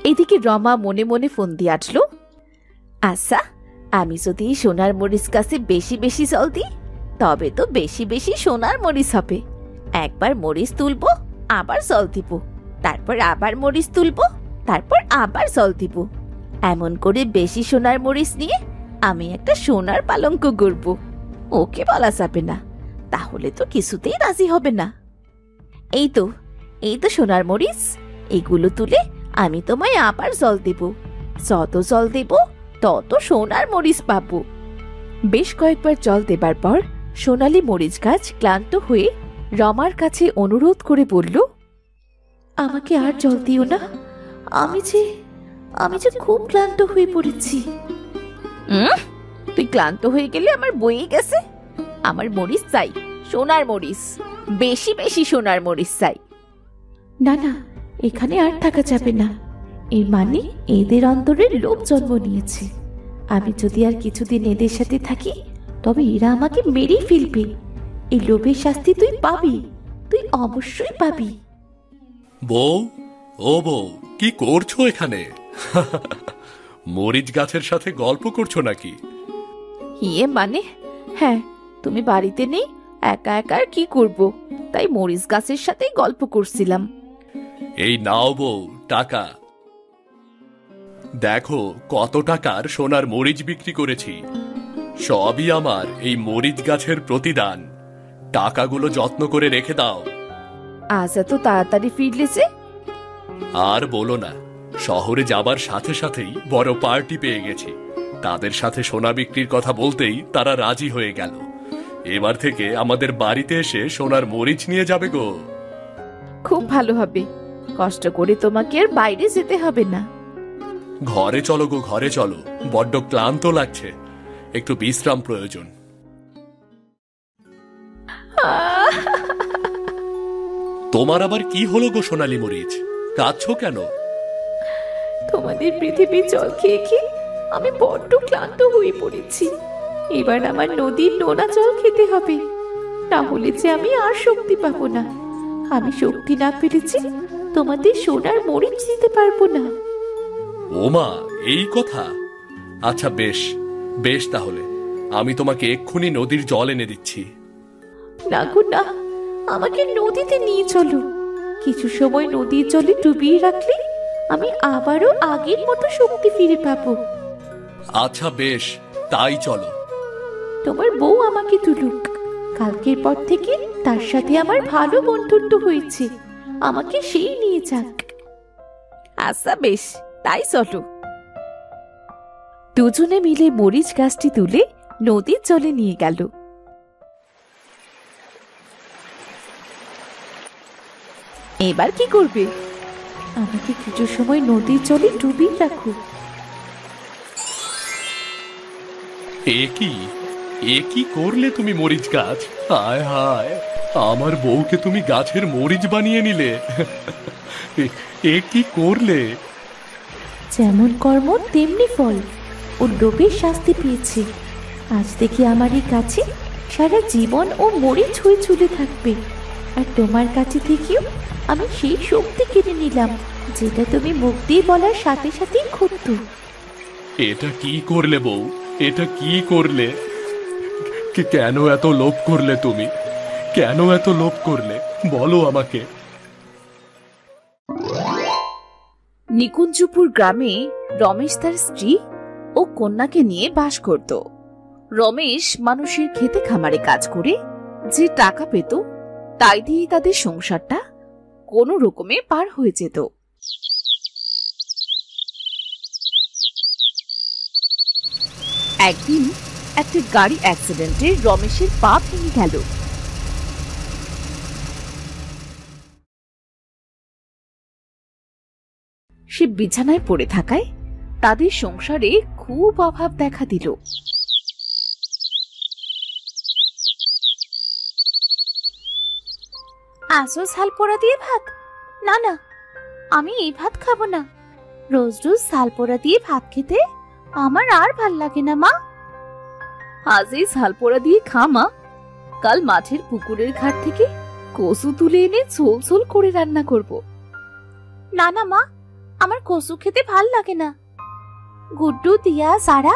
এদিকে রমা মনে মনে ফোন দিয়ে আসলো, আচ্ছা, আমি যদি এই সোনার মরিচ গাছে বেশি বেশি জল দিই তবে তো বেশি বেশি সোনার মরিচ হবে। একবার মরিচ তুলবো, আবার জল দিব, তারপর আবার মরিচ তুলবো, তারপর আবার জল দিব। এমন করে বেশি সোনার মরিচ নিয়ে আমি একটা সোনার পালঙ্ক গড়ব। ওকে বলা যাবে না, তাহলে তো কিছুতেই রাজি হবে না। এই তো সোনার মরিচ, এগুলো তুলে আমি তোমায় আবার জল দেব। যত জল দেব তত সোনার মরিচ পাবো। বেশ কয়েকবার জল দেবার পর সোনালী মরিচ গাছ ক্লান্ত হয়ে রমার কাছে অনুরোধ করে বলল, আমাকে আর জল দিও না, আমি যে খুব ক্লান্ত হয়ে পড়েছি। তুই ক্লান্ত হয়ে গেলে আমার বয়ে গেছে। আমার মরিচ চাই, সোনার মরিচ, বেশি বেশি সোনার মরিচ চাই। না না, এখানে আর থাকা যাবে না। এর মানে এদের অন্তরে লোভ জন্ম নিয়েছে। আমি যদি আর কিছুদিন এদের সাথে থাকি তবে এরা আমাকে মেরেই ফেলবে। এই লোভের শাস্তি তুই পাবি, তুই অবশ্যই পাবি। বউ, ও বউ, কি করছো এখানে? মরিচ গাছের সাথে গল্প করছো নাকি? ইয়ে মানে, হ্যাঁ, তুমি বাড়িতে নেই, একা একা আর কি করব, তাই মরিচ গাছের সাথেই গল্প করছিলাম। এই নাও বউ টাকা। দেখো কত টাকার সোনার মরিচ বিক্রি করেছি। সবই আমার এই মরিচ গাছের প্রতিদান। টাকাগুলো যত্ন করে রেখে দাও। আজ এত তাড়াতাড়ি ফিরলে যে? আর বলো না, শহরে যাবার সাথে সাথেই বড় পার্টি পেয়ে গেছি। তাদের সাথে সোনা বিক্রির কথা বলতেই তারা রাজি হয়ে গেল। এবার থেকে আমাদের বাড়িতে এসে সোনার মরিচ নিয়ে যাবে গো। খুব ভালো হবে, কষ্ট করে তোমাকে আর বাইরে যেতে হবে না। ঘরে চলো গো, ঘরে চলো, বড্ড ক্লান্ত লাগছে, একটু বিশ্রাম প্রয়োজন। তোমার আবার কি হলো গো সোনালী মরিচ, কাঁদছো কেন? তোমাদের পৃথিবীর জল খেয়ে খেয়ে আমি বড্ড ক্লান্ত হয়ে পড়েছি। এবার আমার নদীর নোনা জল খেতে হবে, না হলে যে আমি আর শক্তি পাবো না। আমি শক্তি না পেরেছি তোমাদের সোনার মরিচ দিতে পারবো না। ওমা, এই কথা? আচ্ছা বেশ বেশ, তাহলে আমি তোমাকে এক্ষুনি নদীর জল এনে দিচ্ছি। না গো না, আমাকে নদীতে নিয়ে চলো। কিছু সময় নদীর জলে ডুবিয়ে রাখলে আমি আবারও আগের মতো শক্তি ফিরে পাবো। আচ্ছা বেশ, তাই চলো। তোমার বউ আমাকে তুলুক, কালকের পর থেকে তার সাথে আমার ভালো বন্ধুত্ব হয়েছে, আমাকে সেই নিয়ে যাক। আচ্ছা বেশ, তাই চলো। দুজনে মিলে মরিচ গাছটি তুলে নদীর জলে নিয়ে গেল। এবার কি করবে? আমাকে কিছু সময় নদীর জলে ডুবিয়ে রাখো। এ কি করলে তুমি মরিচ গাছ? হায় হায়, আমার বউকে তুমি গাছের মরিচ বানিয়ে নিলে। এ কি করলে? যেমন কর্ম তেমনি ফল, ও লোভের শাস্তি পেয়েছে। আজ থেকে আমার এই কাছে সারা জীবন ও মরিচ হয়ে চলে থাকবে। আর তোমার কাছে থেকেও আমি সেই শক্তি কেড়ে নিলাম, যেটা তুমি মুখ দিয়ে বলার সাথে সাথেই ঘটত। এটা কি করলে বউ? এটা কি করলে? কেন এত লোভ করলে তুমি? কেন এত লোভ করলে বলো আমাকে। নিকুঞ্জপুর গ্রামে রমেশ তার স্ত্রী ও কন্যাকে নিয়ে বাস করত। রমেশ মানুষের খেতে খামারে কাজ করে যে টাকা পেত, তাই দিয়ে তাদের সংসারটা কোনো রকমে পার হয়ে যেত। একদিন একটা গাড়ি অ্যাক্সিডেন্টে রমেশের পা ভেঙে গেল। সে বিছানায় পড়ে থাকায় তাদের সংসারে খুব অভাব দেখা দিল। আসো ঝাল পোড়া দিয়ে ভাত? না না, আমি এই ভাত খাবো না। রোজ রোজ ঝাল পোড়া দিয়ে ভাত খেতে আমার আর ভাল লাগে না মা। আজ এই ঝাল পোড়া দিয়ে খা মা, কাল মাঠের পুকুরের ঘাট থেকে কচু তুলে এনে ঝোল ঝোল করে রান্না করব। না না মা, আমার কচু খেতে ভাল লাগে না। গুড্ডু, দিয়া, সারা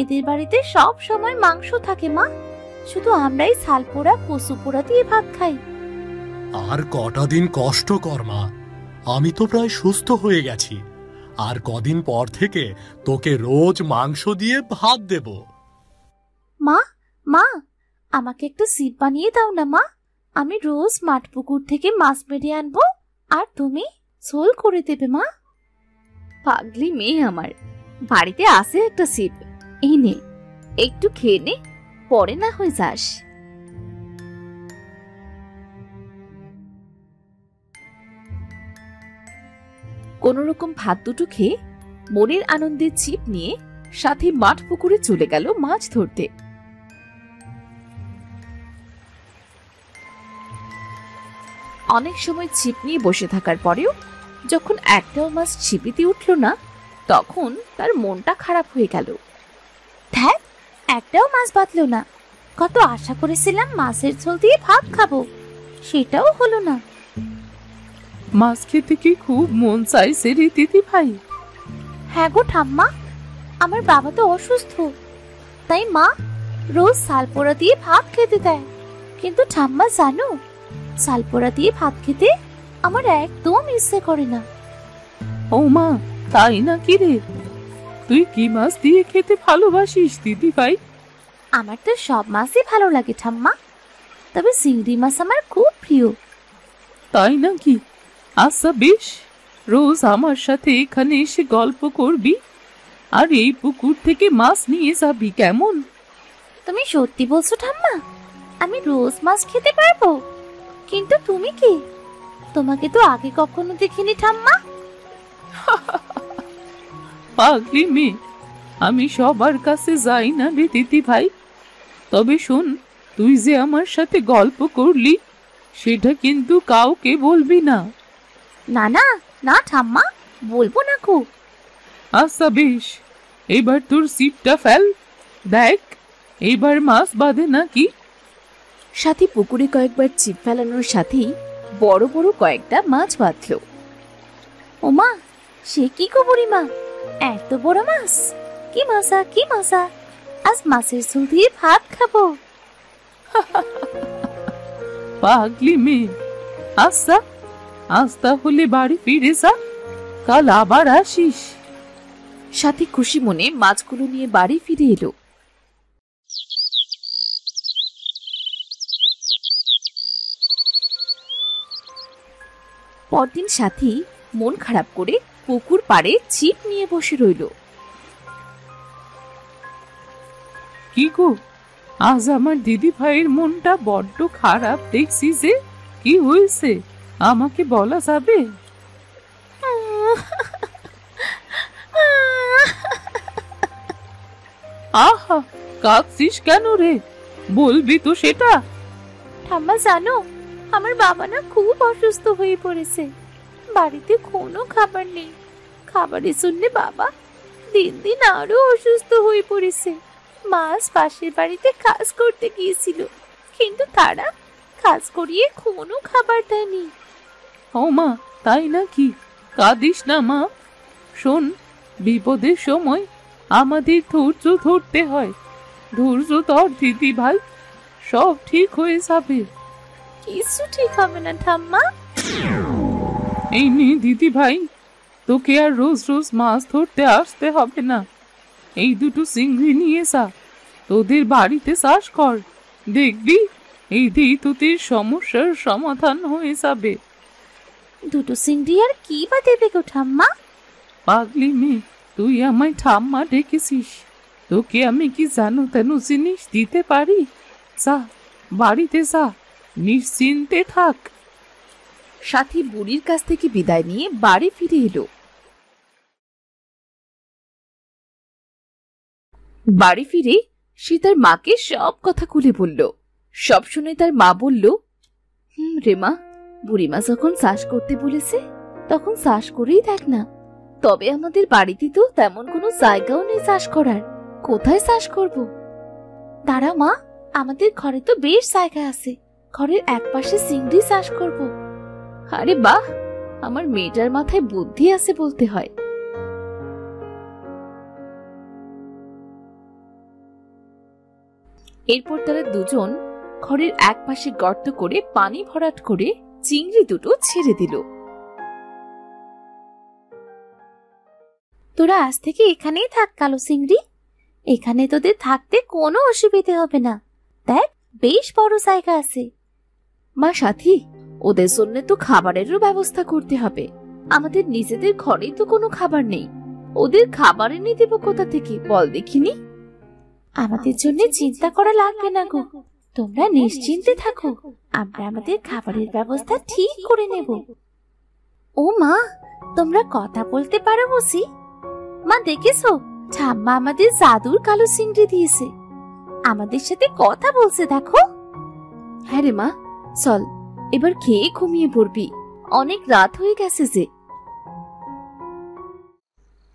এদের বাড়িতে সব সময় মাংস থাকে মা, শুধু আমরাই ঝাল পোড়া কচু পোড়া দিয়ে ভাত খাই। আর কটা দিন কষ্ট কর মা, আমি তো প্রায় সুস্থ হয়ে গেছি। আর কদিন পর থেকে তোকে রোজ মাংস দিয়ে ভাত দেব। মা মা, আমাকে একটু সিপ বানিয়ে দাও না মা, আমি রোজ মাঠ পুকুর থেকে মাছ মেরে আনবো আর তুমি ঝোল করে দেবে মা। পাগলি মেয়ে আমার, বাড়িতে আছে একটা সিপ, এই নে একটু খেয়ে নে, পরে না হয়ে যাস। কোনরকম ভাত দুটো খেয়ে মনের আনন্দের ছিপ নিয়ে সাথে মাঠ পুকুরে চলে গেল মাছ ধরতে। অনেক সময় ছিপ নিয়ে বসে থাকার পরেও যখন একটাও মাছ ছিপিতে উঠল না, তখন তার মনটা খারাপ হয়ে গেল। ধ্যাৎ, একটাও মাছ বাঁধলো না। কত আশা করেছিলাম মাছের ঝোল দিয়ে ভাত খাবো, সেটাও হলো না। মাছ খেতে কি খুব মন চাইছে রে দিদি ভাই? হ্যাঁ গো ঠাম্মা, আমার বাবা তো অসুস্থ, তাই মা রোজ শাল পোড়া দিয়ে ভাত খেতে দেয়। কিন্তু ঠাম্মা জানো, শাল পোড়া দিয়ে ভাত খেতে আমার একদম ইচ্ছে করে না। ও মা, তাই নাকি রে? তুই কি মাছ দিয়ে খেতে ভালোবাসিস দিদি ভাই? আমার তো সব মাছই ভালো লাগে ঠাম্মা, তবে চিংড়ি মাছ আমার খুব প্রিয়। তাই নাকি? আচ্ছা বেশ, রোজ আমার সাথে এখানে এসে গল্প করবি আর এই পুকুর থেকে মাছ নিয়ে যাবি, কেমন? তুমি সত্যি বলছো ঠাম্মা? আমি রোজ মাছ খেতে পারবো? কিন্তু তুমি কি? তোমাকে তো আগে কখনো দেখিনি ঠাম্মা। পাগলি মেয়ে, আমি সবার কাছে যাই না রে দিদি ভাই। তবে শোন, তুই যে আমার সাথে গল্প করলি সেটা কিন্তু কাউকে বলবি না। না না না ঠাম্মা, বলবো না কো। আচ্ছা বেশ, এবার তোর ছিপটা ফেল, দেখ এবার মাছ বাঁধে নাকি। সাথী পুকুরে কয়েকবার ছিপ ফেলানোর সাথেই বড় বড় কয়েকটা মাছ বাঁধল। ওমা, সে কি গো বুড়িমা, এত বড় মাছ! কি মজা, কি মজা! আজ মাছের ঝোল দিয়ে ভাত খাবো। পাগলি মেয়ে, আচ্ছা আজ তাহলে বাড়ি ফিরে যা, কাল আবার আসিস। সাথী খুশি মনে মাছগুলো নিয়ে বাড়ি ফিরে এলো। পরদিন সাথী মন খারাপ করে পুকুর পাড়ে ছিপ নিয়ে বসে রইল। কি গো, আজ আমার দিদি ভাইয়ের মনটা বড্ড খারাপ দেখছি যে, কি হয়েছে আমাকে বলা যাবে? আহা, কাঁদছিস কেন রে? বলবি তো সেটা। ঠাম্মা জানো, আমার বাবা না খুব অসুস্থ হয়ে পড়েছে। বাড়িতে কোনো খাবার নেই। খাবারের জন্য বাবা দিন দিন আরো অসুস্থ হয়ে পড়েছে। মাস পাশের বাড়িতে কাজ করতে গিয়েছিল, কিন্তু তারা কাজ করিয়ে কোনো খাবার দেয়নি। ও মা, তাই নাকি? কাঁদিস না মা। শোন, বিপদের সময় আমাদের ধৈর্য ধরতে হয়। ধৈর্য ধর দিদি ভাই, সব ঠিক হয়ে যাবে। কিছু ঠিক হবে না ঠাম্মা। এই নে দিদি ভাই, তোকে আর রোজ রোজ মাছ ধরতে আসতে হবে না। এই দুটো চিংড়ি নিয়ে যা, তোদের বাড়িতে চাষ কর, দেখবি এই দিয়ে তোদের সমস্যার সমাধান হয়ে যাবে। দুটো চিংড়ি আর কি বা দেবে গো ঠাম্মা? পাগলি মেয়ে, তুই আমায় ঠাম্মা ডেকেছিস, তোকে আমি কি জানো তেন জিনিস দিতে পারি? যা, বাড়িতে যা, নিশ্চিন্তে থাক। সাথী বুড়ির কাছ থেকে বিদায় নিয়ে বাড়ি ফিরে এলো। বাড়ি ফিরে সে তার মাকে সব কথা খুলে বলল। সব শুনে তার মা বলল, রে মা, বুড়িমা যখন চাষ করতে বলেছে তখন চাষ করেই দেখ না। তবে আমাদের বাড়িতে তো তেমন কোনো জায়গাও নেই চাষ করার, কোথায় চাষ করব? দাঁড়া মা, আমাদের ঘরে তো বেশ জায়গা আছে, ঘরের একপাশে চিংড়ি চাষ করব। আরে বাহ, আমার মেয়েটার মাথায় বুদ্ধি আছে বলতে হয়। এরপর তারা দুজন ঘরের একপাশে গর্ত করে পানি ভরাট করে চিংড়ি দুটো ছেড়ে দিল। তোরা আজ থেকে এখানেই থাক কালো চিংড়ি, এখানে তোদের থাকতে কোনো অসুবিধে হবে না। দেখ, বেশ বড় জায়গা আছে। মা সাথী, ওদের জন্য তো খাবারেরও ব্যবস্থা করতে হবে। আমাদের নিজেদের ঘরেই তো কোনো খাবার নেই, ওদের খাবার এনে দেব কোথা থেকে বল দেখিনি? আমাদের জন্য চিন্তা করা লাগবে না গো, তোমরা নিশ্চিন্তে থাকো, আমরা আমাদের খাবারের ব্যবস্থা ঠিক করে নেব। ও মা, তোমরা কথা বলতে পারো বুঝি? মা দেখেছো, ঠাম্মা আমাদের জাদুর কালো চিংড়ি দিয়েছে, আমাদের সাথে কথা বলছে দেখো। হ্যাঁ রে মা, চল এবার খেয়ে ঘুমিয়ে পড়বি, অনেক রাত হয়ে গেছে যে।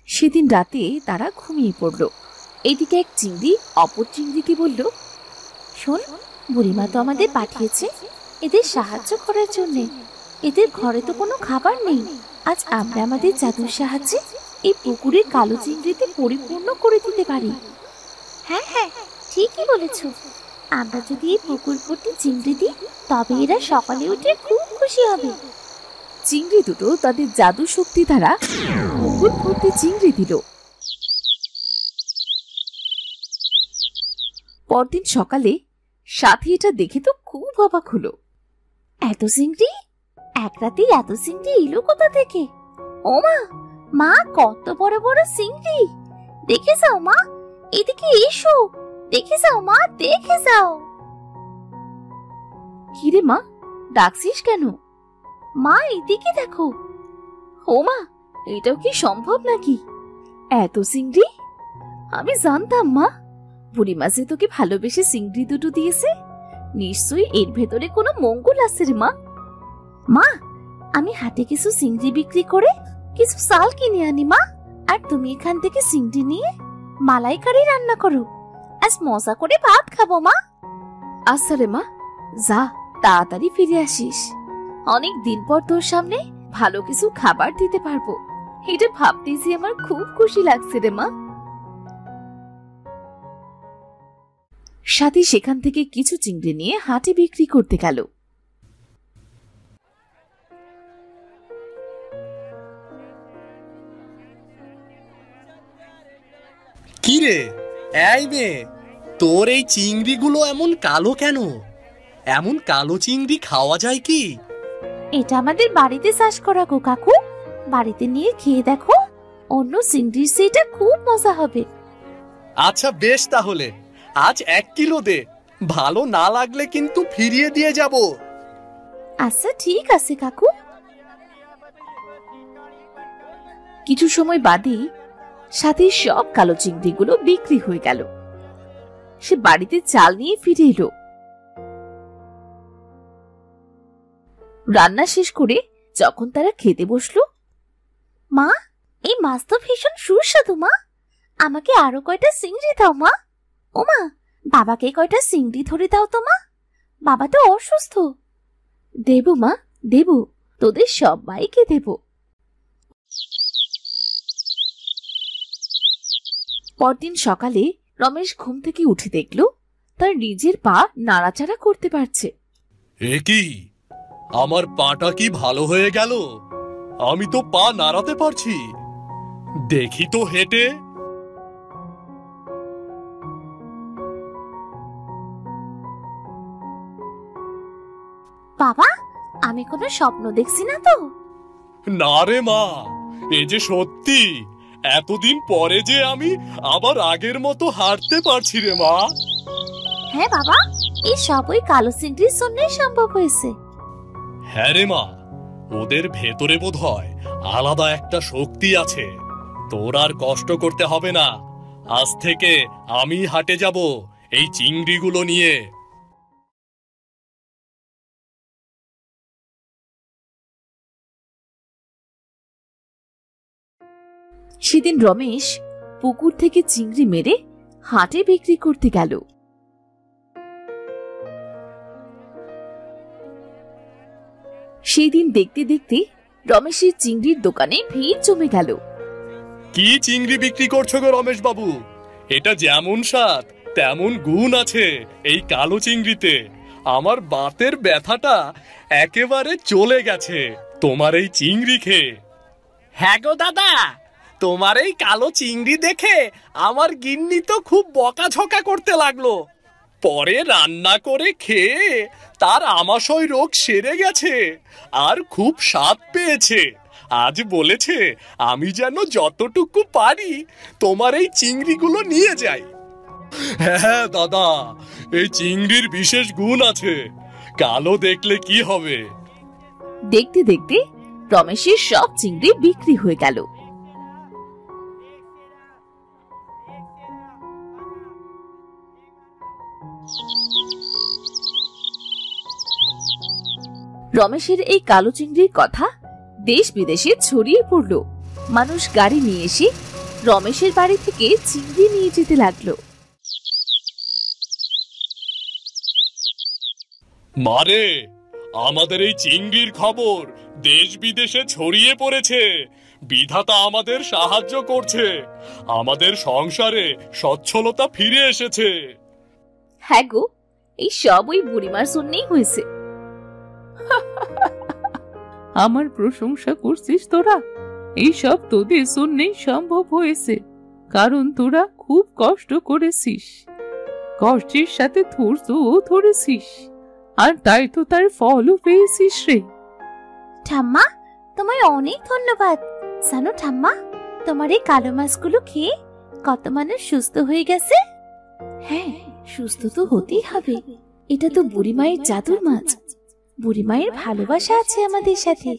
সেদিন রাতে তারা ঘুমিয়ে পড়ল। এদিকে এক চিংড়ি অপর চিংড়িকে বলল, শোন, বুড়িমা তো আমাদের পাঠিয়েছে এদের সাহায্য করার জন্য। এদের ঘরে তো কোনো খাবার নেই, আজ আমরা আমাদের জাদুর সাহায্যে এই পুকুরের কালো চিংড়িতে পরিপূর্ণ করে দিতে পারি। হ্যাঁ হ্যাঁ, ঠিকই বলেছো। আমরা যদি এই পুকুর ভর্তি চিংড়ি দিই, তবে এরা সকালে উঠে খুব খুশি হবে। চিংড়ি দুটো তাদের জাদু শক্তি দ্বারা পুকুর ভর্তি চিংড়ি দিল। পরদিন সকালে সাথী এটা দেখে তো খুব অবাক হলো। এত চিংড়ি এক রাতেই এত চিংড়ি এলো কোথা থেকে? ও মা, মা কত বড় বড় চিংড়ি! দেখে যাও মা, এদিকে এসো, দেখে যাও মা, দেখে যাও। কিরে মা, ডাকছিস কেন? মা এদিকে দেখো। ও মা, এটাও কি সম্ভব নাকি? এত চিংড়ি! আমি জানতাম মা, বুড়িমা যে তোকে ভালোবেসে চিংড়ি দুটো দিয়েছে, নিশ্চয়ই এর ভেতরে কোনো মঙ্গল আছে রে মা। মা, আমি হাটে কিছু চিংড়ি বিক্রি করে কিছু চাল কিনে আনি মা, আর তুমি এখান থেকে চিংড়ি নিয়ে মালাইকারি রান্না করো। আজ মজা করে ভাত খাবো মা। আচ্ছা রে মা, যা তাড়াতাড়ি ফিরে আসিস। অনেক দিন পর তোর সামনে ভালো কিছু খাবার দিতে পারবো, এটা ভাবতেছি আমার খুব খুশি লাগছে রে মা। সাথী সেখান থেকে কিছু চিংড়ি নিয়ে হাটে বিক্রি করতে গেল। কি রে এই মেয়ে, তোর এই চিংড়িগুলো এমন কালো কেন? এমন কালো চিংড়ি খাওয়া যায় কি? এটা আমাদের বাড়িতে চাষ করা গো কাকু, বাড়িতে নিয়ে খেয়ে দেখো, অন্য চিংড়ির চেয়ে খুব মজা হবে। আচ্ছা বেশ, তাহলে আজ 1 কিলো দে, ভালো না লাগলে কিন্তু ফিরিয়ে দিয়ে যাব। আচ্ছা ঠিক আছে কাকু। কিছু সময় বাদে সাথে সব কালো চিংড়িগুলো বিক্রি হয়ে গেল। সে বাড়িতে চাল নিয়ে ফিরে এলো। রান্না শেষ করে যখন তারা খেতে বসলো, মা এই মাছ তো ভীষণ সুস্বাদু মা, আমাকে আরো কয়টা চিংড়ি দাও মা। ও মা, বাবাকে কয়টা চিংড়ি ধরে দাও তো মা, বাবা তো অসুস্থ। দেব মা দেব, তোদের সবাইকে দেব। পরদিন সকালে রমেশ ঘুম থেকে উঠে দেখল তার নিজের পা নাড়াচাড়া করতে পারছে। এ কি, আমার পাটা কি ভালো হয়ে গেল? আমি তো পা নাড়াতে পারছি। দেখি তো হেঁটে। বাবা, আমি কোনো স্বপ্ন দেখছি না তো? না রে মা, এ যে সত্যি। এতদিন পরে যে আমি আবার আগের মতো হাঁটতে পারছি রে মা। হ্যাঁ বাবা, এই সব ওই কালো চিংড়ির জন্যই সম্ভব হয়েছে। হ্যাঁ রে মা, ওদের ভেতরে বোধহয় আলাদা একটা শক্তি আছে। তোর আর কষ্ট করতে হবে না। আজ থেকে আমি হাটে যাব এই চিংড়িগুলো নিয়ে। সেদিন রমেশ পুকুর থেকে চিংড়ি মেরে হাটে বিক্রি করতে গেল। সেই দিন দেখতে দেখতে রমেশের চিংড়ির দোকানে ভিড় জমে গেল। কি চিংড়ি বিক্রি করছো গো রমেশ বাবু? এটা যেমন স্বাদ তেমন গুণ আছে এই কালো চিংড়িতে। আমার বাতের ব্যথাটা একেবারে চলে গেছে তোমার এই চিংড়ি খেয়ে। হ্যাঁ গো দাদা, তোমার এই কালো চিংড়ি দেখে আমার গিন্নি তো খুব বকাঝকা করতে লাগলো। পরে রান্না করে খেয়ে তার আমাশয় রোগ সেরে গেছে আর খুব স্বাদ পেয়েছে। আজ বলেছে আমি যেন যতটুকু পারি তোমার এই চিংড়িগুলো নিয়ে যাই। হ্যাঁ দাদা, এই চিংড়ির বিশেষ গুণ আছে। কালো দেখলে কি হবে? দেখতে দেখতে রমেশের সব চিংড়ি বিক্রি হয়ে গেল। রমেশের এই কালো চিংড়ির কথা দেশ বিদেশে ছড়িয়ে পড়ল। মানুষ গাড়ি নিয়ে এসে রমেশের বাড়ি থেকে চিংড়ি নিয়ে যেতে লাগলো। মারে, আমাদের এই চিংড়ির খবর দেশ বিদেশে ছড়িয়ে পড়েছে। বিধাতা আমাদের সাহায্য করছে। আমাদের সংসারে সচ্ছলতা ফিরে এসেছে। হ্যাঁ গো, এই সব ওই বুড়িমার জন্যই হয়েছে। আমার প্রশংসা করছিস তোরা? এইসব তোদের জন্যই সম্ভব হয়েছে, কারণ তোরা খুব কষ্ট করেছিস, কষ্টের সাথে ধৈর্যও ধরেছিস, আর তাই তো তার ফলও পেয়েছিস রে। ঠাম্মা, তোমায় অনেক ধন্যবাদ। জানো ঠাম্মা, তোমার এই কালো মাছগুলো খেয়ে কত মানুষ সুস্থ হয়ে গেছে। হ্যাঁ, সুস্থ তো হতেই হবে। এটা তো বুড়িমায়ের জাদুর মাছ। বুড়িমায়ের ভালোবাসা আছে আমাদের সাথে।